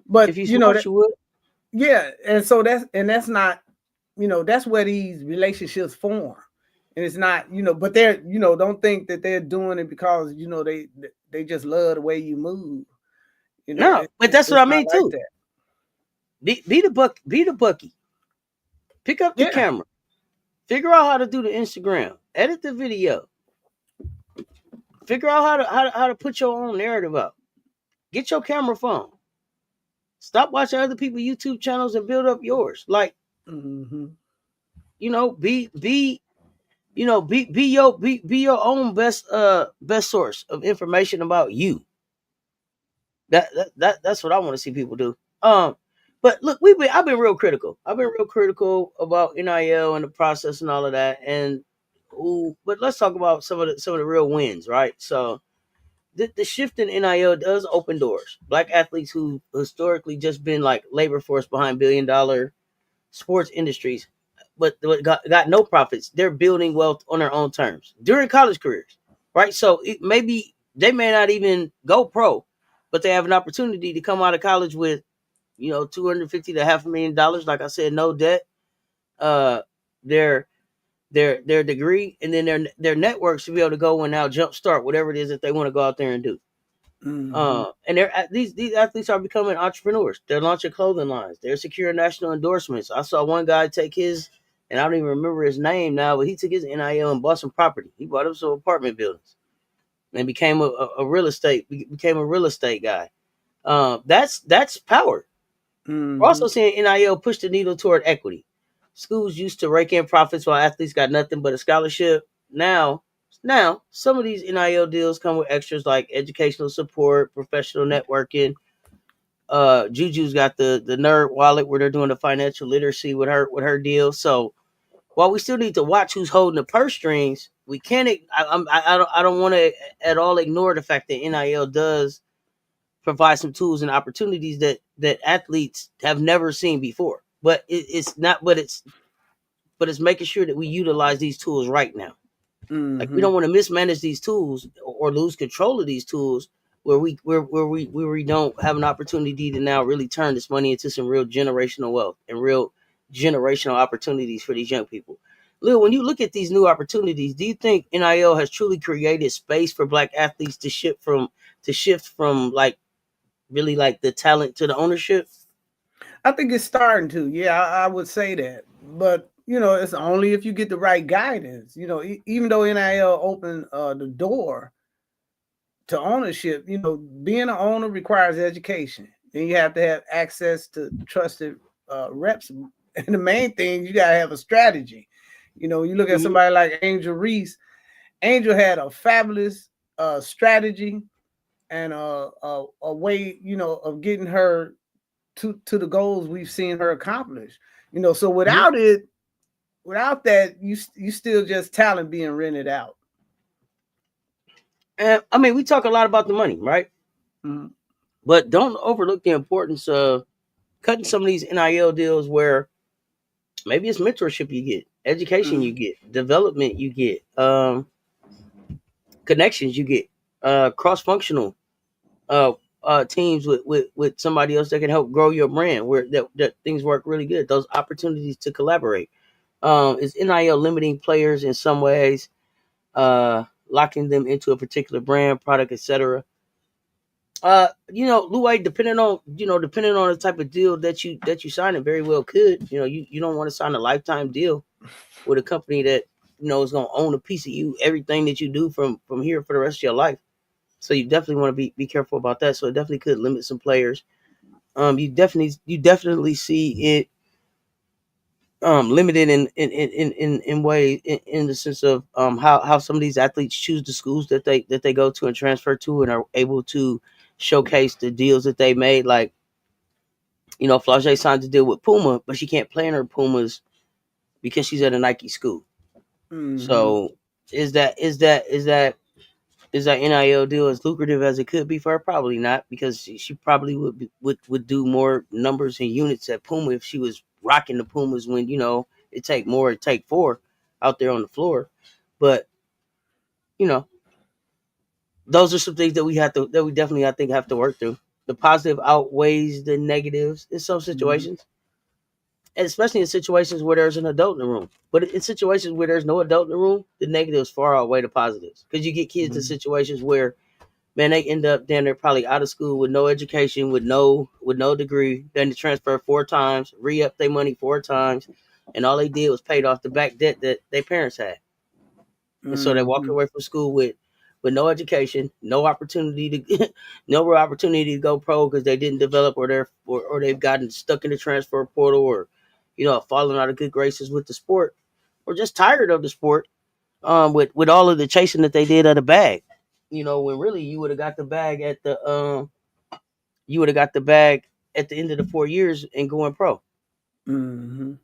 But If you smart, you would. yeah, and so that's not, that's where these relationships form. And it's not, but they're, don't think that they're doing it because, they just love the way you move. No, but that's what It's I not mean like too. that. Be the Bucky. Pick up the camera. Figure out how to do the Instagram. Edit the video. Figure out how to put your own narrative out. Get your camera phone. Stop watching other people's YouTube channels and build up yours. Like, be your own best source of information about you. That's what I want to see people do. But look, I've been real critical. I've been real critical about NIL and the process and all of that. But let's talk about some of the real wins, right? So the shift in NIL does open doors. Black athletes who historically just been like labor force behind $billion sports industries, but got no profits. They're building wealth on their own terms during college careers, right? So maybe they may not even go pro, but they have an opportunity to come out of college with, $250 to $500,000. Like I said, no debt. Their degree, and then their networks to be able to go and now jumpstart whatever it is that they want to go out there and do. And these athletes are becoming entrepreneurs. They're launching clothing lines. They're securing national endorsements. I saw one guy take his, and I don't even remember his name now, but he took his NIL and bought some property. He bought up some apartment buildings and became a real estate guy. That's power. We're also seeing NIL push the needle toward equity. Schools used to rake in profits while athletes got nothing but a scholarship. Now, some of these NIL deals come with extras like educational support, professional networking. Juju's got the nerd wallet where they're doing the financial literacy with her deal. So while we still need to watch who's holding the purse strings, we can't. I don't want to at all ignore the fact that NIL does provide some tools and opportunities that athletes have never seen before. But it's not. But it's making sure that we utilize these tools right now. Like, we don't want to mismanage these tools or lose control of these tools where we don't have an opportunity to now really turn this money into some real generational wealth and real generational opportunities for these young people. Lil, when you look at these new opportunities, do you think NIL has truly created space for Black athletes to shift from like really like the talent to the ownership? I think it's starting to. Yeah, I would say that. But it's only if you get the right guidance. Even though NIL opened the door to ownership, being an owner requires education. Then you have to have access to trusted reps. And the main thing, you gotta have a strategy. You look at somebody like Angel Reese. Angel had a fabulous strategy and a way, of getting her to the goals we've seen her accomplish. So without that, you still just talent being rented out. And I mean, we talk a lot about the money, right? But don't overlook the importance of cutting some of these NIL deals where maybe it's mentorship you get, education you get, development you get, connections you get, cross-functional teams with somebody else that can help grow your brand where that things work really good. Those opportunities to collaborate. Is NIL limiting players in some ways, locking them into a particular brand, product, etc.? Louis, depending on the type of deal that you sign, it very well could. You don't want to sign a lifetime deal with a company that is going to own a piece of you, everything that you do from here for the rest of your life. So you definitely want to be careful about that. So it definitely could limit some players. You definitely see it limited in way in the sense of how some of these athletes choose the schools that they go to and transfer to and are able to showcase the deals that they made. Like, Flau'jae signed a deal with Puma, but she can't play in her Pumas because she's at a Nike school. So is that NIL deal as lucrative as it could be for her? Probably not, because she probably would do more numbers and units at Puma if she was rocking the Pumas when it take 4. out there on the floor. But you know, those are some things that we definitely, I think, have to work through. The positive outweighs the negatives in some Mhm. situations, and especially in situations where there's an adult in the room. But in situations where there's no adult in the room, the negatives far outweigh the positives, because you get kids in Mhm. situations where, man, they end up then they're probably out of school with no education, with no degree. Then they transfer 4 times, re-up their money 4 times, and all they did was paid off the back debt that their parents had. And so they walk Mhm. away from school with no education, no opportunity to no real opportunity to go pro, because they didn't develop, or they've gotten stuck in the transfer portal, or fallen out of good graces with the sport, or just tired of the sport, with all of the chasing that they did of the bag. When really you would have got the bag at the end of the 4 years and going pro. Mhm.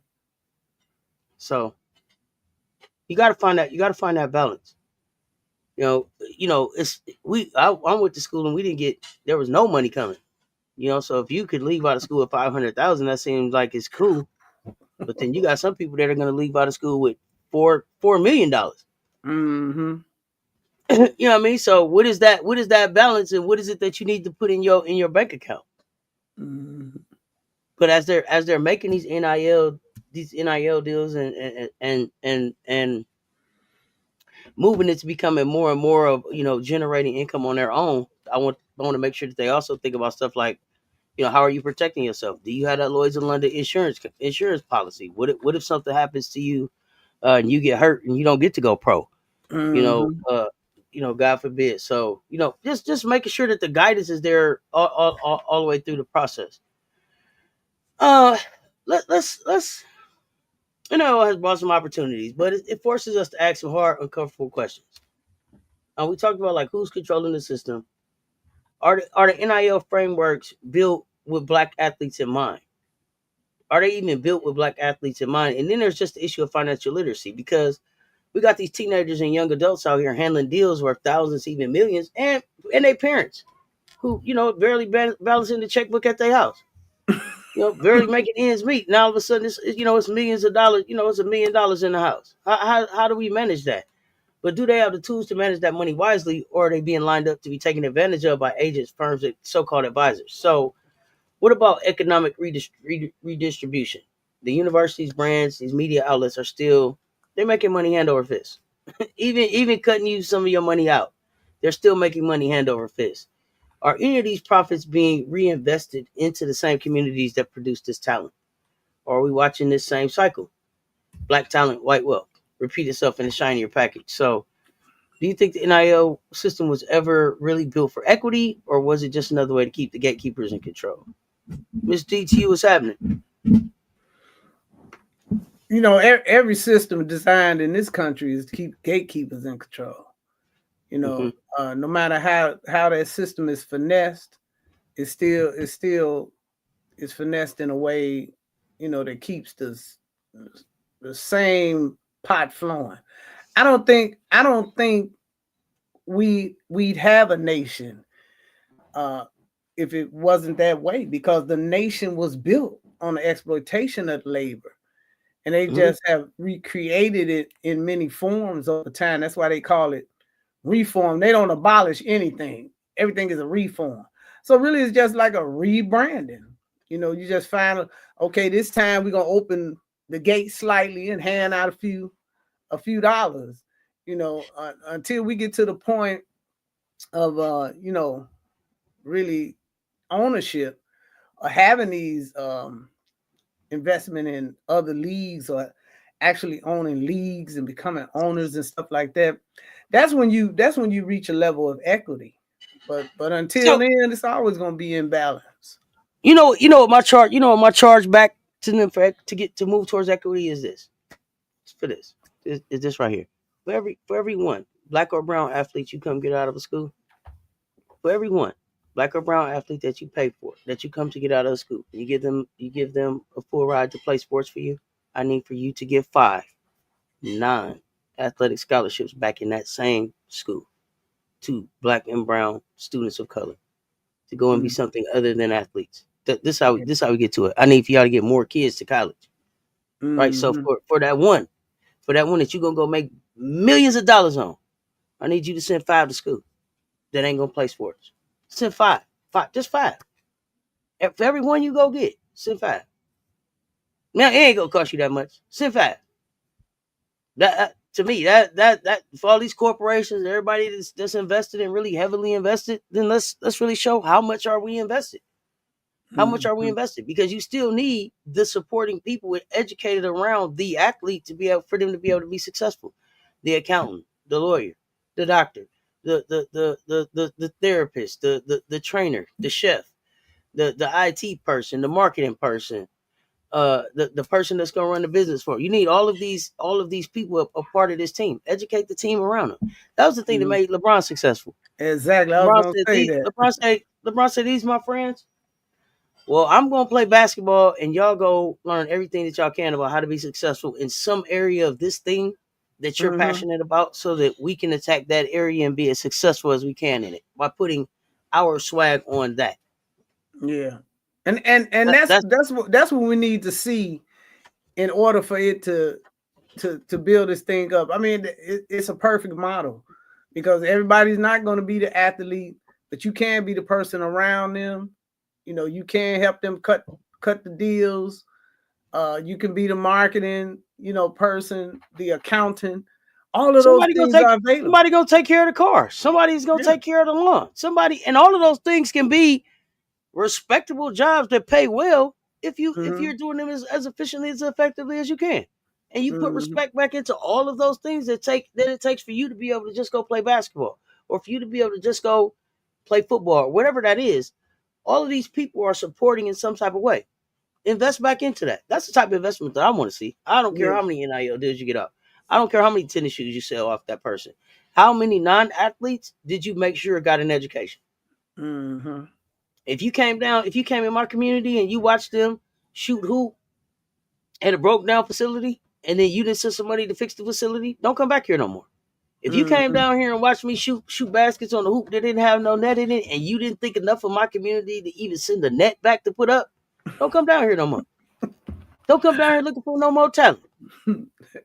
So you got to find that balance. It's I went to school and we didn't get there was no money coming. So if you could leave out of school with 500,000, that seems like it's cool. But then you got some people that are going to leave out of school with $4 million. Mhm. You know what I mean? So what is that? What is that balance, and what is it that you need to put in your bank account? Mhm. But as they're making these NIL deals, and moving it to becoming more and more of generating income on their own, I want to make sure that they also think about stuff like, how are you protecting yourself? Do you have that Lloyd's of London insurance policy? What if something happens to you, and you get hurt and you don't get to go pro? You know, Mhm. uh, God forbid. So just making sure that the guidance is there all the way through the process. Uh, let's has brought some opportunities, but it forces us to ask some hard, uncomfortable questions. We talked about, like, who's controlling the system. Are the NIL frameworks built with black athletes in mind? Are they even built with black athletes in mind? And then there's just the issue of financial literacy, because we got these teenagers and young adults out here handling deals worth thousands, even millions, and their parents who barely balancing the checkbook at their house. Barely making ends meet. Now all of a sudden it's millions of dollars. It's $1 million in the house. How do we manage that? But do they have the tools to manage that money wisely, or are they being lined up to be taken advantage of by agents, firms, and so-called advisors? So, what about economic redistribution? The universities, brands, these media outlets are still they're making money hand over fist. Even cutting you some of your money out, they're still making money hand over fist. Are any of these profits being reinvested into the same communities that produce this talent? Or are we watching this same cycle? Black talent, white wealth, repeat itself in a shinier package. So, do you think the NIL system was ever really built for equity, or was it just another way to keep the gatekeepers in control? Miss DT, what's happening? Every system designed in this country is to keep gatekeepers in control. Mm-hmm. No matter how that system is finessed, it still is finessed in a way, that keeps the same pot flowing. I don't think we'd have a nation if it wasn't that way, because the nation was built on the exploitation of labor, and they Mm-hmm. just have recreated it in many forms over time. That's why they call it reform. They don't abolish anything. Everything is a reform. So really, it's just like a rebranding. You just find, okay, this time we're gonna open the gate slightly and hand out a few dollars. Until we get to the point of really ownership, or having these investment in other leagues, or actually owning leagues and becoming owners and stuff like that. That's when you reach a level of equity. But until So then, it's always going to be in balance. what my charge. My charge back to them to move towards equity is this. It's for this. Is this right here? For every one black or brown athlete you come get out of a school, for every one black or brown athlete that you pay for, that you come to get out of a school, you give them a full ride to play sports for you. I need for you to give 9 athletic scholarships back in that same school to black and brown students of color to go and be Mm, something other than athletes. This how we get to it. I need for y'all to get more kids to college, right? So mm-hmm. for for that one that you're gonna go make millions of dollars on, I need you to send 5 to school that ain't gonna play sports. Send 5. Just 5. For every one you go get, send 5. Now it ain't gonna cost you that much. Send 5. That to me, that for all these corporations, everybody that's invested and really heavily invested, then let's really show how much are we invested. How much are we invested? Because you still need the supporting people educated around the athlete to be able for them to be able to be successful. The accountant, the lawyer, the doctor, the therapist, the trainer, the chef, the IT person, the marketing person, the person that's gonna run the business for you. You need all of these people a part of this team. Educate the team around them. That was the thing that made LeBron successful. Exactly. I was gonna say that. LeBron said, "These my friends. Well, I'm going to play basketball and y'all go learn everything that y'all can about how to be successful in some area of this thing that you're passionate about so that we can attack that area and be as successful as we can in it by putting our swag on that." Yeah. And that's what we need to see in order for it to build this thing up. I mean, it's a perfect model because everybody's not going to be the athlete, but you can be the person around them. You know, you can help them cut the deals. You can be the marketing, person, the accountant. All of those things are available. Somebody gonna take care of the car. Somebody's gonna take care of the lawn. And all of those things can be respectable jobs that pay well if you're doing them as efficiently, as effectively as you can. And you put respect back into all of those things that it takes for you to be able to just go play basketball or for you to be able to just go play football or whatever that is. All of these people are supporting in some type of way. Invest back into that. That's the type of investment that I want to see. I don't care how many NIL deals you get up. I don't care how many tennis shoes you sell off that person. How many non-athletes did you make sure got an education? If you came in my community and you watched them shoot hoop at a broke down facility and then you didn't send somebody to fix the facility, don't come back here no more. If you came down here and watched me shoot baskets on the hoop that didn't have no net in it, and you didn't think enough of my community to even send the net back to put up, don't come down here no more. Don't come down here looking for no more talent.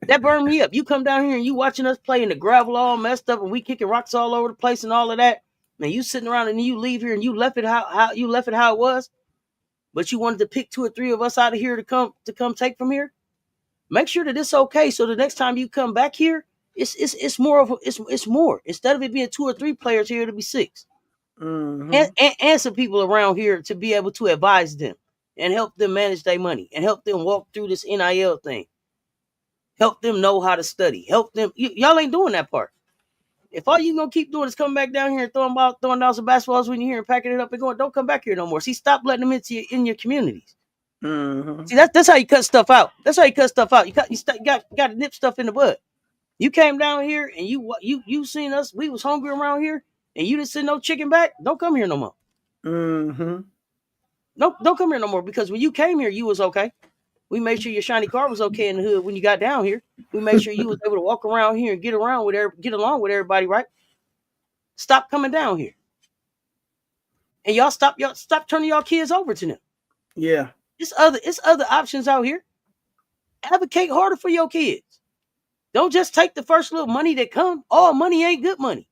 That burned me up. You come down here and you watching us play in the gravel all messed up and we kicking rocks all over the place and all of that. Man, you sitting around and you leave here and you left it how it was, but you wanted to pick 2 or 3 of us out of here to come take from here. Make sure that it's okay, so the next time you come back here, it's more. Instead of it being 2 or 3 players here, it'll be 6, and some people around here to be able to advise them and help them manage their money and help them walk through this NIL thing. Help them know how to study. Help them. Y'all ain't doing that part. If all you gonna keep doing is coming back down here and throwing down some basketballs when you're here and packing it up and going, don't come back here no more. See, stop letting them in your communities. See, that's how you cut stuff out. That's how you cut stuff out. You got to nip stuff in the bud. You came down here and you seen us. We was hungry around here, and you didn't send no chicken back. Don't come here no more. Don't come here no more, because when you came here, you was okay. We made sure your shiny car was okay in the hood when you got down here. We made sure you was able to walk around here and get along with everybody, right? Stop coming down here, and y'all stop turning y'all kids over to them. Yeah, it's other options out here. Advocate harder for your kids. Don't just take the first little money that come. All money ain't good money.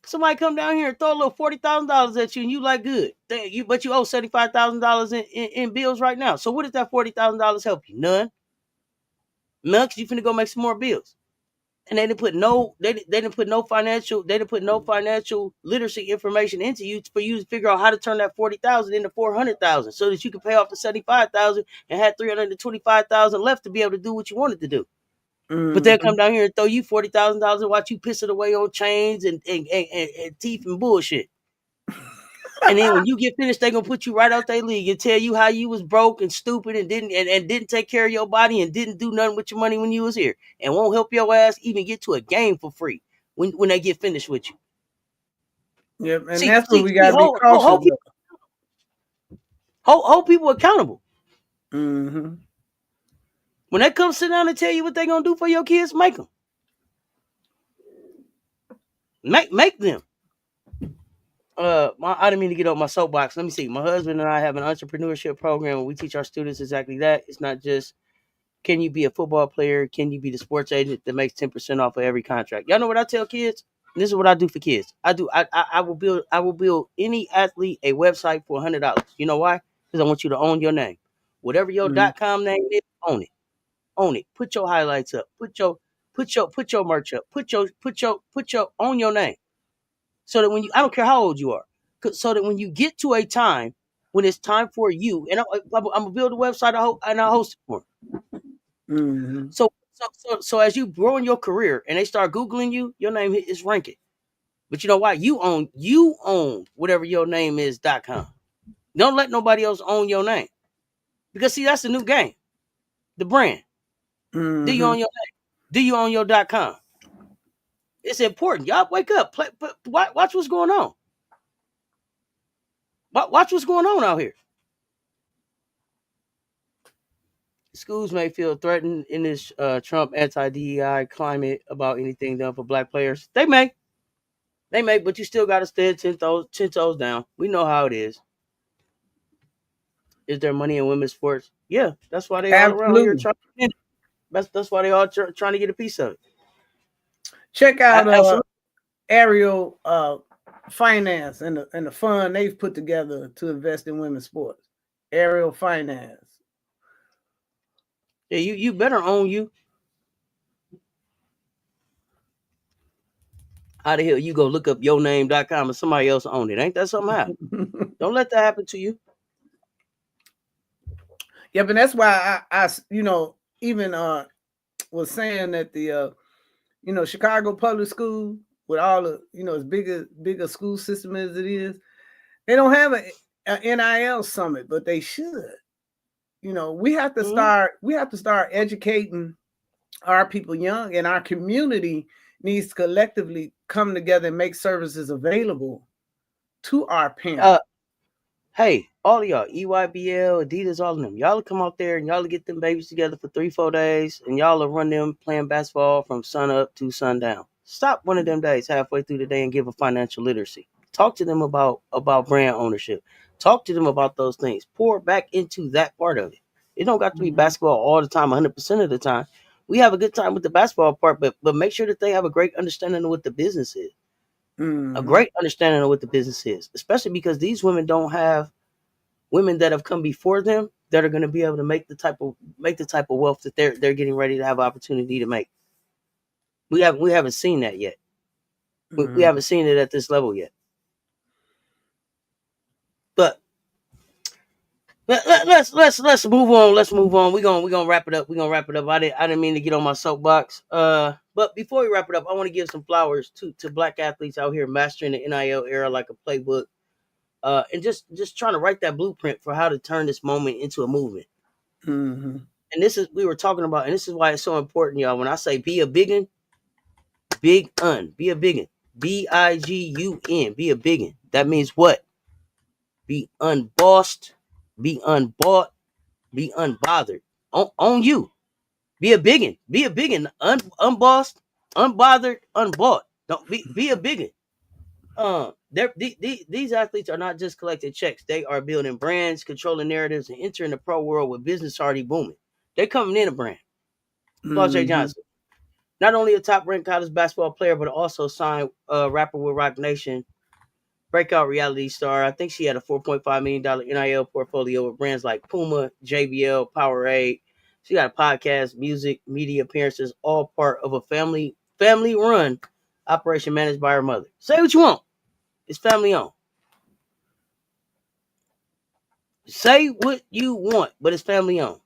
Somebody come down here and throw a little $40,000 at you, and you like good. But you owe $75,000 in bills right now. So what does that $40,000 help you? None. Because you finna go make some more bills. And they didn't put no financial literacy information into you for you to figure out how to turn that 40,000 into 400,000 so that you can pay off the 75,000 and have 325,000 left to be able to do what you wanted to do. But they'll come down here and throw you $40,000 and watch you piss it away on chains and teeth and bullshit. And then when you get finished, they're gonna put you right out their league and tell you how you was broke and stupid and didn't take care of your body and didn't do nothing with your money when you was here, and won't help your ass even get to a game for free when they get finished with you. Yep, and that's what we gotta be cautious of. Hold people accountable. When they come sit down and tell you what they're gonna do for your kids, make them. Make them. I didn't mean to get off my soapbox. Let me see. My husband and I have an entrepreneurship program where we teach our students exactly that. It's not just Can you be a football player? Can you be the sports agent that makes 10% off of every contract? Y'all know what I tell kids? This is what I do for kids. I will build any athlete a website for $100. You know why? Because I want you to own your name. Whatever your .com name is, own it. Own it. Put your highlights up. Put your merch up. Put your own your name. So that when you, I don't care how old you are, so that when you get to a time when it's time for you, and I'm gonna build a website and I host it for them. So as you grow in your career and they start Googling you, your name is ranking. But you know why? You own whatever your name is.com. Don't let nobody else own your name. Because see, that's the new game. The brand. Do you own your name? Do you own your .com? It's important. Y'all wake up. Watch what's going on. Watch what's going on out here. Schools may feel threatened in this Trump anti-DEI climate about anything done for black players. They may, but you still got to stand 10 toes down. We know how it is. Is there money in women's sports? Yeah, that's why they all around here trying to get it. That's why they all trying to get a piece of it. Check out Ariel Finance and the fund they've put together to invest in women's sports. Ariel Finance. Yeah, you better own you. How the hell you go look up yourname.com and somebody else owned it? Ain't that something happen? Don't let that happen to you. Yeah, but that's why I even was saying that the Chicago public school, with all the as bigger school system as it is, they don't have an NIL summit, but they should. We have to start educating our people young, and our community needs to collectively come together and make services available to our parents. Hey, all of y'all, EYBL, Adidas, all of them, y'all will come out there and y'all will get them babies together for 3-4 days, and y'all will run them playing basketball from sun up to sundown. Stop one of them days halfway through the day and give a financial literacy. Talk to them about brand ownership. Talk to them about those things. Pour back into that part of it. It don't got to be basketball all the time, 100% of the time. We have a good time with the basketball part, but make sure that they have a great understanding of what the business is. A great understanding of what the business is, especially because these women don't have women that have come before them that are going to be able to make the type of wealth that they're getting ready to have opportunity to make. We haven't seen that yet. We haven't seen it at this level yet. But let's move on. Let's move on. We're gonna wrap it up. I didn't mean to get on my soapbox. But before we wrap it up, I want to give some flowers to black athletes out here mastering the NIL era like a playbook. And just trying to write that blueprint for how to turn this moment into a movement. And this is we were talking about, and this is why it's so important, y'all. When I say be a biggin, be a biggin, BIGUN, be a biggin. That means what? Be unbossed, be unbought, be unbothered. On you. Be a biggin, unbossed, unbothered, unbought. Don't be a biggin. These athletes are not just collecting checks. They are building brands, controlling narratives, and entering the pro world with business already booming. They're coming in a brand. Paul J. Johnson, not only a top-ranked college basketball player, but also signed rapper with Rock Nation, breakout reality star. I think she had a $4.5 million NIL portfolio with brands like Puma, JBL, Powerade. She got a podcast, music, media appearances, all part of a family-run operation managed by her mother. Say what you want. It's family owned. Say what you want, but it's family owned.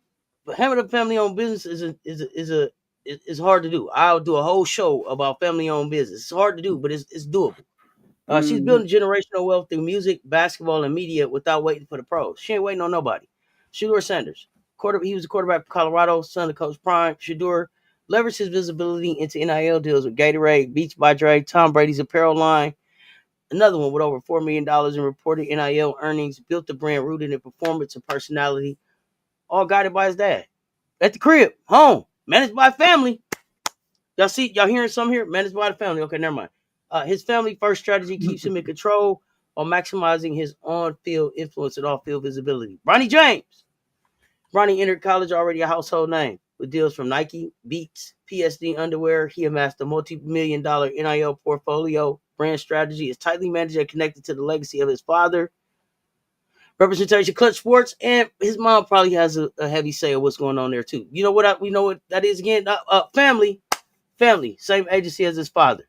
But having a family owned business is hard to do. I'll do a whole show about family owned business. It's hard to do, but it's doable. She's building generational wealth through music, basketball, and media without waiting for the pros. She ain't waiting on nobody. Shedeur Sanders, he was a quarterback for Colorado, son of Coach Prime. Shedeur leveraged his visibility into NIL deals with Gatorade, Beats by Dre, Tom Brady's apparel line. Another one with over $4 million in reported NIL earnings, built the brand rooted in performance and personality, all guided by his dad. At the crib, home, managed by family. Y'all hearing something here? Managed by the family. Okay, never mind. His family first strategy keeps him in control while maximizing his on-field influence and off-field visibility. Bronny James. Bronny entered college already a household name. with deals from Nike, Beats, PSD underwear. He amassed a multi-million-dollar NIL portfolio. Brand strategy is tightly managed and connected to the legacy of his father. Representation, Clutch Sports, and his mom probably has a heavy say of what's going on there too. You know what? We know what that is again. Family, same agency as his father.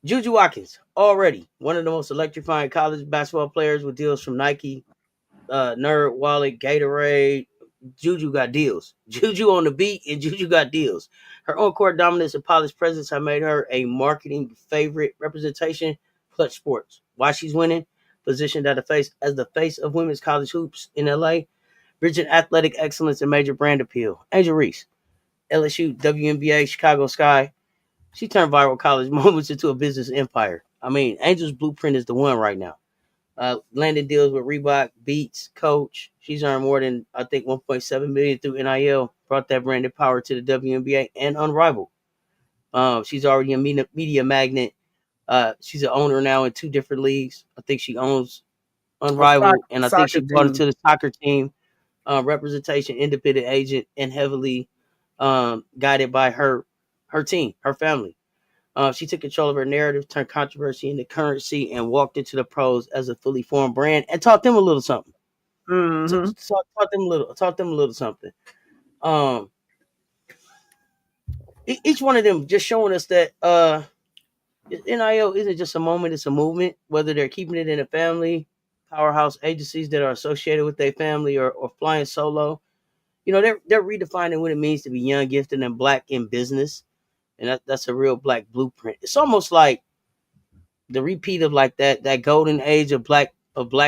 Juju Watkins, already one of the most electrifying college basketball players with deals from Nike, Nerd Wallet, Gatorade. Juju got deals. Juju on the beat and Juju got deals. Her on-court dominance and polished presence have made her a marketing favorite. Representation, Clutch Sports. Why she's winning? Positioned as the face of women's college hoops in LA. Rich in athletic excellence and major brand appeal. Angel Reese, LSU, WNBA, Chicago Sky. She turned viral college moments into a business empire. I mean, Angel's blueprint is the one right now. Landing deals with Reebok, Beats, Coach. She's earned more than I think 1.7 million through NIL. Brought that branded power to the WNBA and unrivaled. She's already a media magnet. She's an owner now in 2 different leagues. I think she owns A Unrivaled, and I think she soccer brought it team. to the soccer team. Representation, independent agent, and heavily guided by her team, her family. She took control of her narrative, turned controversy into currency, and walked into the pros as a fully formed brand and taught them a little something. Mm-hmm. Taught them a little something. Um, each one of them just showing us that NIL isn't just a moment; it's a movement. Whether they're keeping it in a family, powerhouse agencies that are associated with their family, or flying solo, they're redefining what it means to be young, gifted, and black in business, and that's a real black blueprint. It's almost like the repeat of like that golden age of black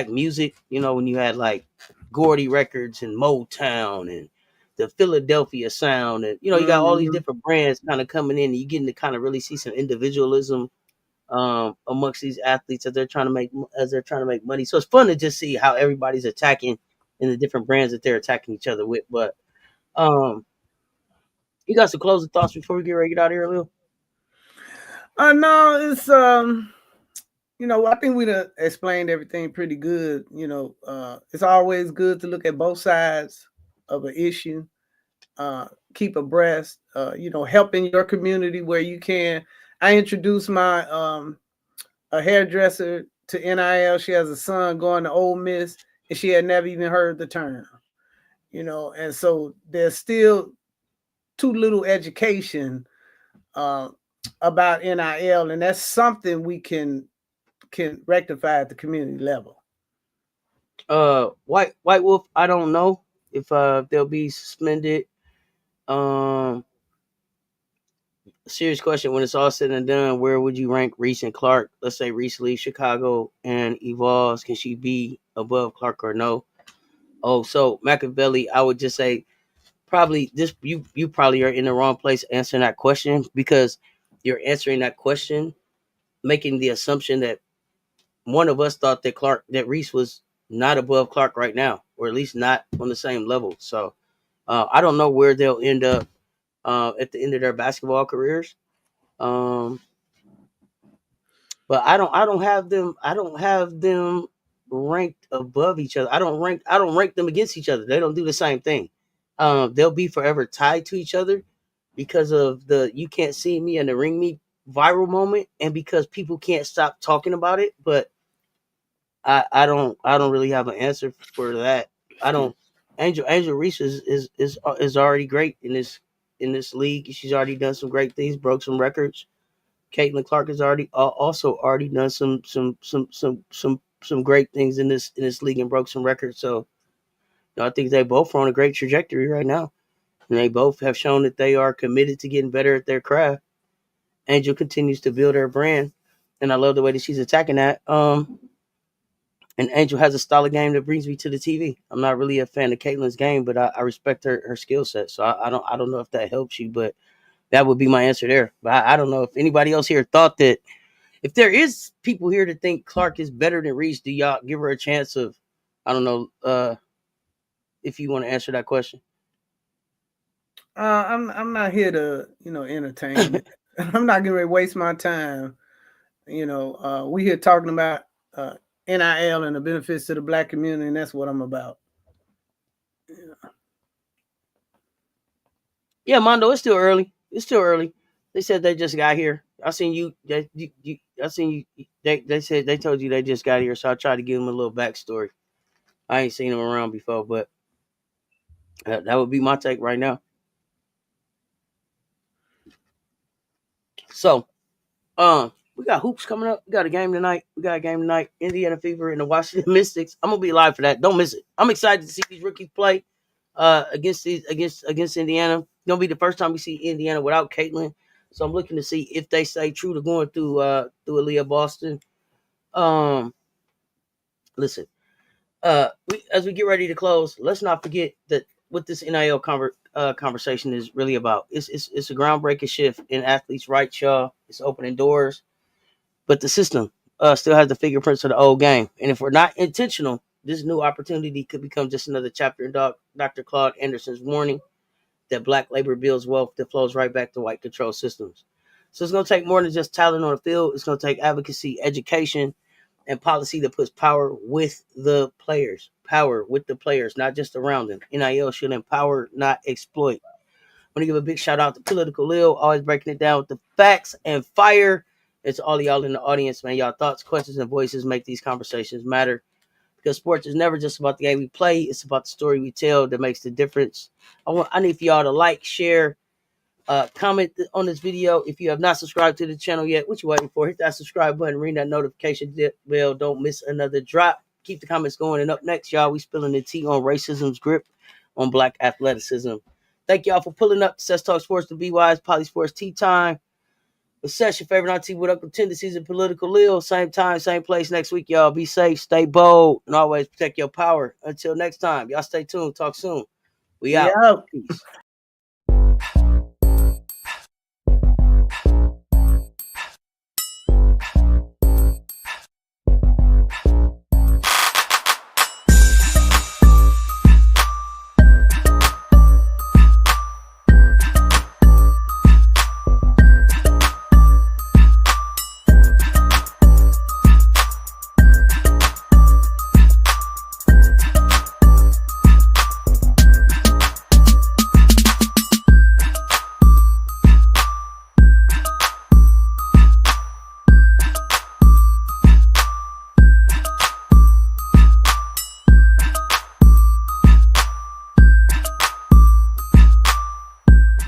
music. When you had like Gordy Records and Motown and the Philadelphia sound, and you got all these Mm-hmm. different brands kind of coming in, and you getting to kind of really see some individualism amongst these athletes as they're trying to make money. So it's fun to just see how everybody's attacking in the different brands that they're attacking each other with. But um, you got some closing thoughts before we get ready to get out of here, Lil? No, it's I think we done explained everything pretty good. It's always good to look at both sides of an issue. Keep abreast. Helping your community where you can. I introduced my a hairdresser to NIL. She has a son going to Ole Miss, and she had never even heard the term. And so there's still too little education uh, about NIL, and that's something we can rectify at the community level. White Wolf, I don't know if they'll be suspended. Um, Serious question. When it's all said and done, where would you rank Reese and Clark? Let's say Reese leaves Chicago and evolves. Can she be above Clark or no? Oh, so Machiavelli, I would just say probably this. You probably are in the wrong place answering that question, because you're answering that question making the assumption that one of us thought that Reese was not above Clark right now, or at least not on the same level. So I don't know where they'll end up at the end of their basketball careers. Um, but I don't have them ranked above each other. I don't rank them against each other. They don't do the same thing. They'll be forever tied to each other because of the "you can't see me" and the "ring me" viral moment, and because people can't stop talking about it. But I don't really have an answer for that. I don't. Angel Reese is already great in this league. She's already done some great things, broke some records. Caitlin Clark has also already done some great things in this league and broke some records. So I think they both are on a great trajectory right now, and they both have shown that they are committed to getting better at their craft. Angel continues to build her brand, and I love the way that she's attacking that. And Angel has a style of game that brings me to the TV. I'm not really a fan of Caitlin's game, but I respect her skill set. So I don't know if that helps you, but that would be my answer there. But I don't know if anybody else here thought that. If there is people here that think Clark is better than Reese, do y'all give her a chance of? I don't know if you want to answer that question. I'm not here to entertain. I'm not going to waste my time. We here talking about NIL and the benefits to the Black community, and that's what I'm about. Yeah, Mondo, it's still early. It's still early. They said they just got here. I seen you. I seen you. They said they told you they just got here, so I tried to give them a little backstory. I ain't seen them around before, but that would be my take right now. So, we got hoops coming up. We got a game tonight. Indiana Fever and the Washington Mystics. I'm gonna be live for that. Don't miss it. I'm excited to see these rookies play against Indiana. It's gonna be the first time we see Indiana without Caitlin. So I'm looking to see if they stay true to going through Aaliyah Boston. Listen, as we get ready to close, let's not forget that what this NIL conversation is really about. It's a groundbreaking shift in athletes' rights, y'all. It's opening doors, but the system still has the fingerprints of the old game. And if we're not intentional, this new opportunity could become just another chapter in Dr. Claude Anderson's warning that black labor builds wealth that flows right back to white control systems. So it's going to take more than just talent on the field. It's going to take advocacy, education, and policy that puts power with the players. Power with the players, not just around them. NIL should empower, not exploit. I want to give a big shout out to Political Lil, always breaking it down with the facts and fire. It's all y'all in the audience, man. Y'all thoughts, questions, and voices make these conversations matter. Because sports is never just about the game we play. It's about the story we tell that makes the difference. I need for y'all to like, share, comment on this video. If you have not subscribed to the channel yet, what you waiting for? Hit that subscribe button, ring that notification bell. Don't miss another drop. Keep the comments going. And up next, y'all, we spilling the tea on racism's grip on black athleticism. Thank y'all for pulling up. Cess Talk Sports, the BY's PoliSports Tea Time. The session favorite auntie with Uncle Tendencies and Political Lil. Same time, same place next week, y'all. Be safe, stay bold, and always protect your power. Until next time, y'all stay tuned. Talk soon. We out. Yeah. Peace.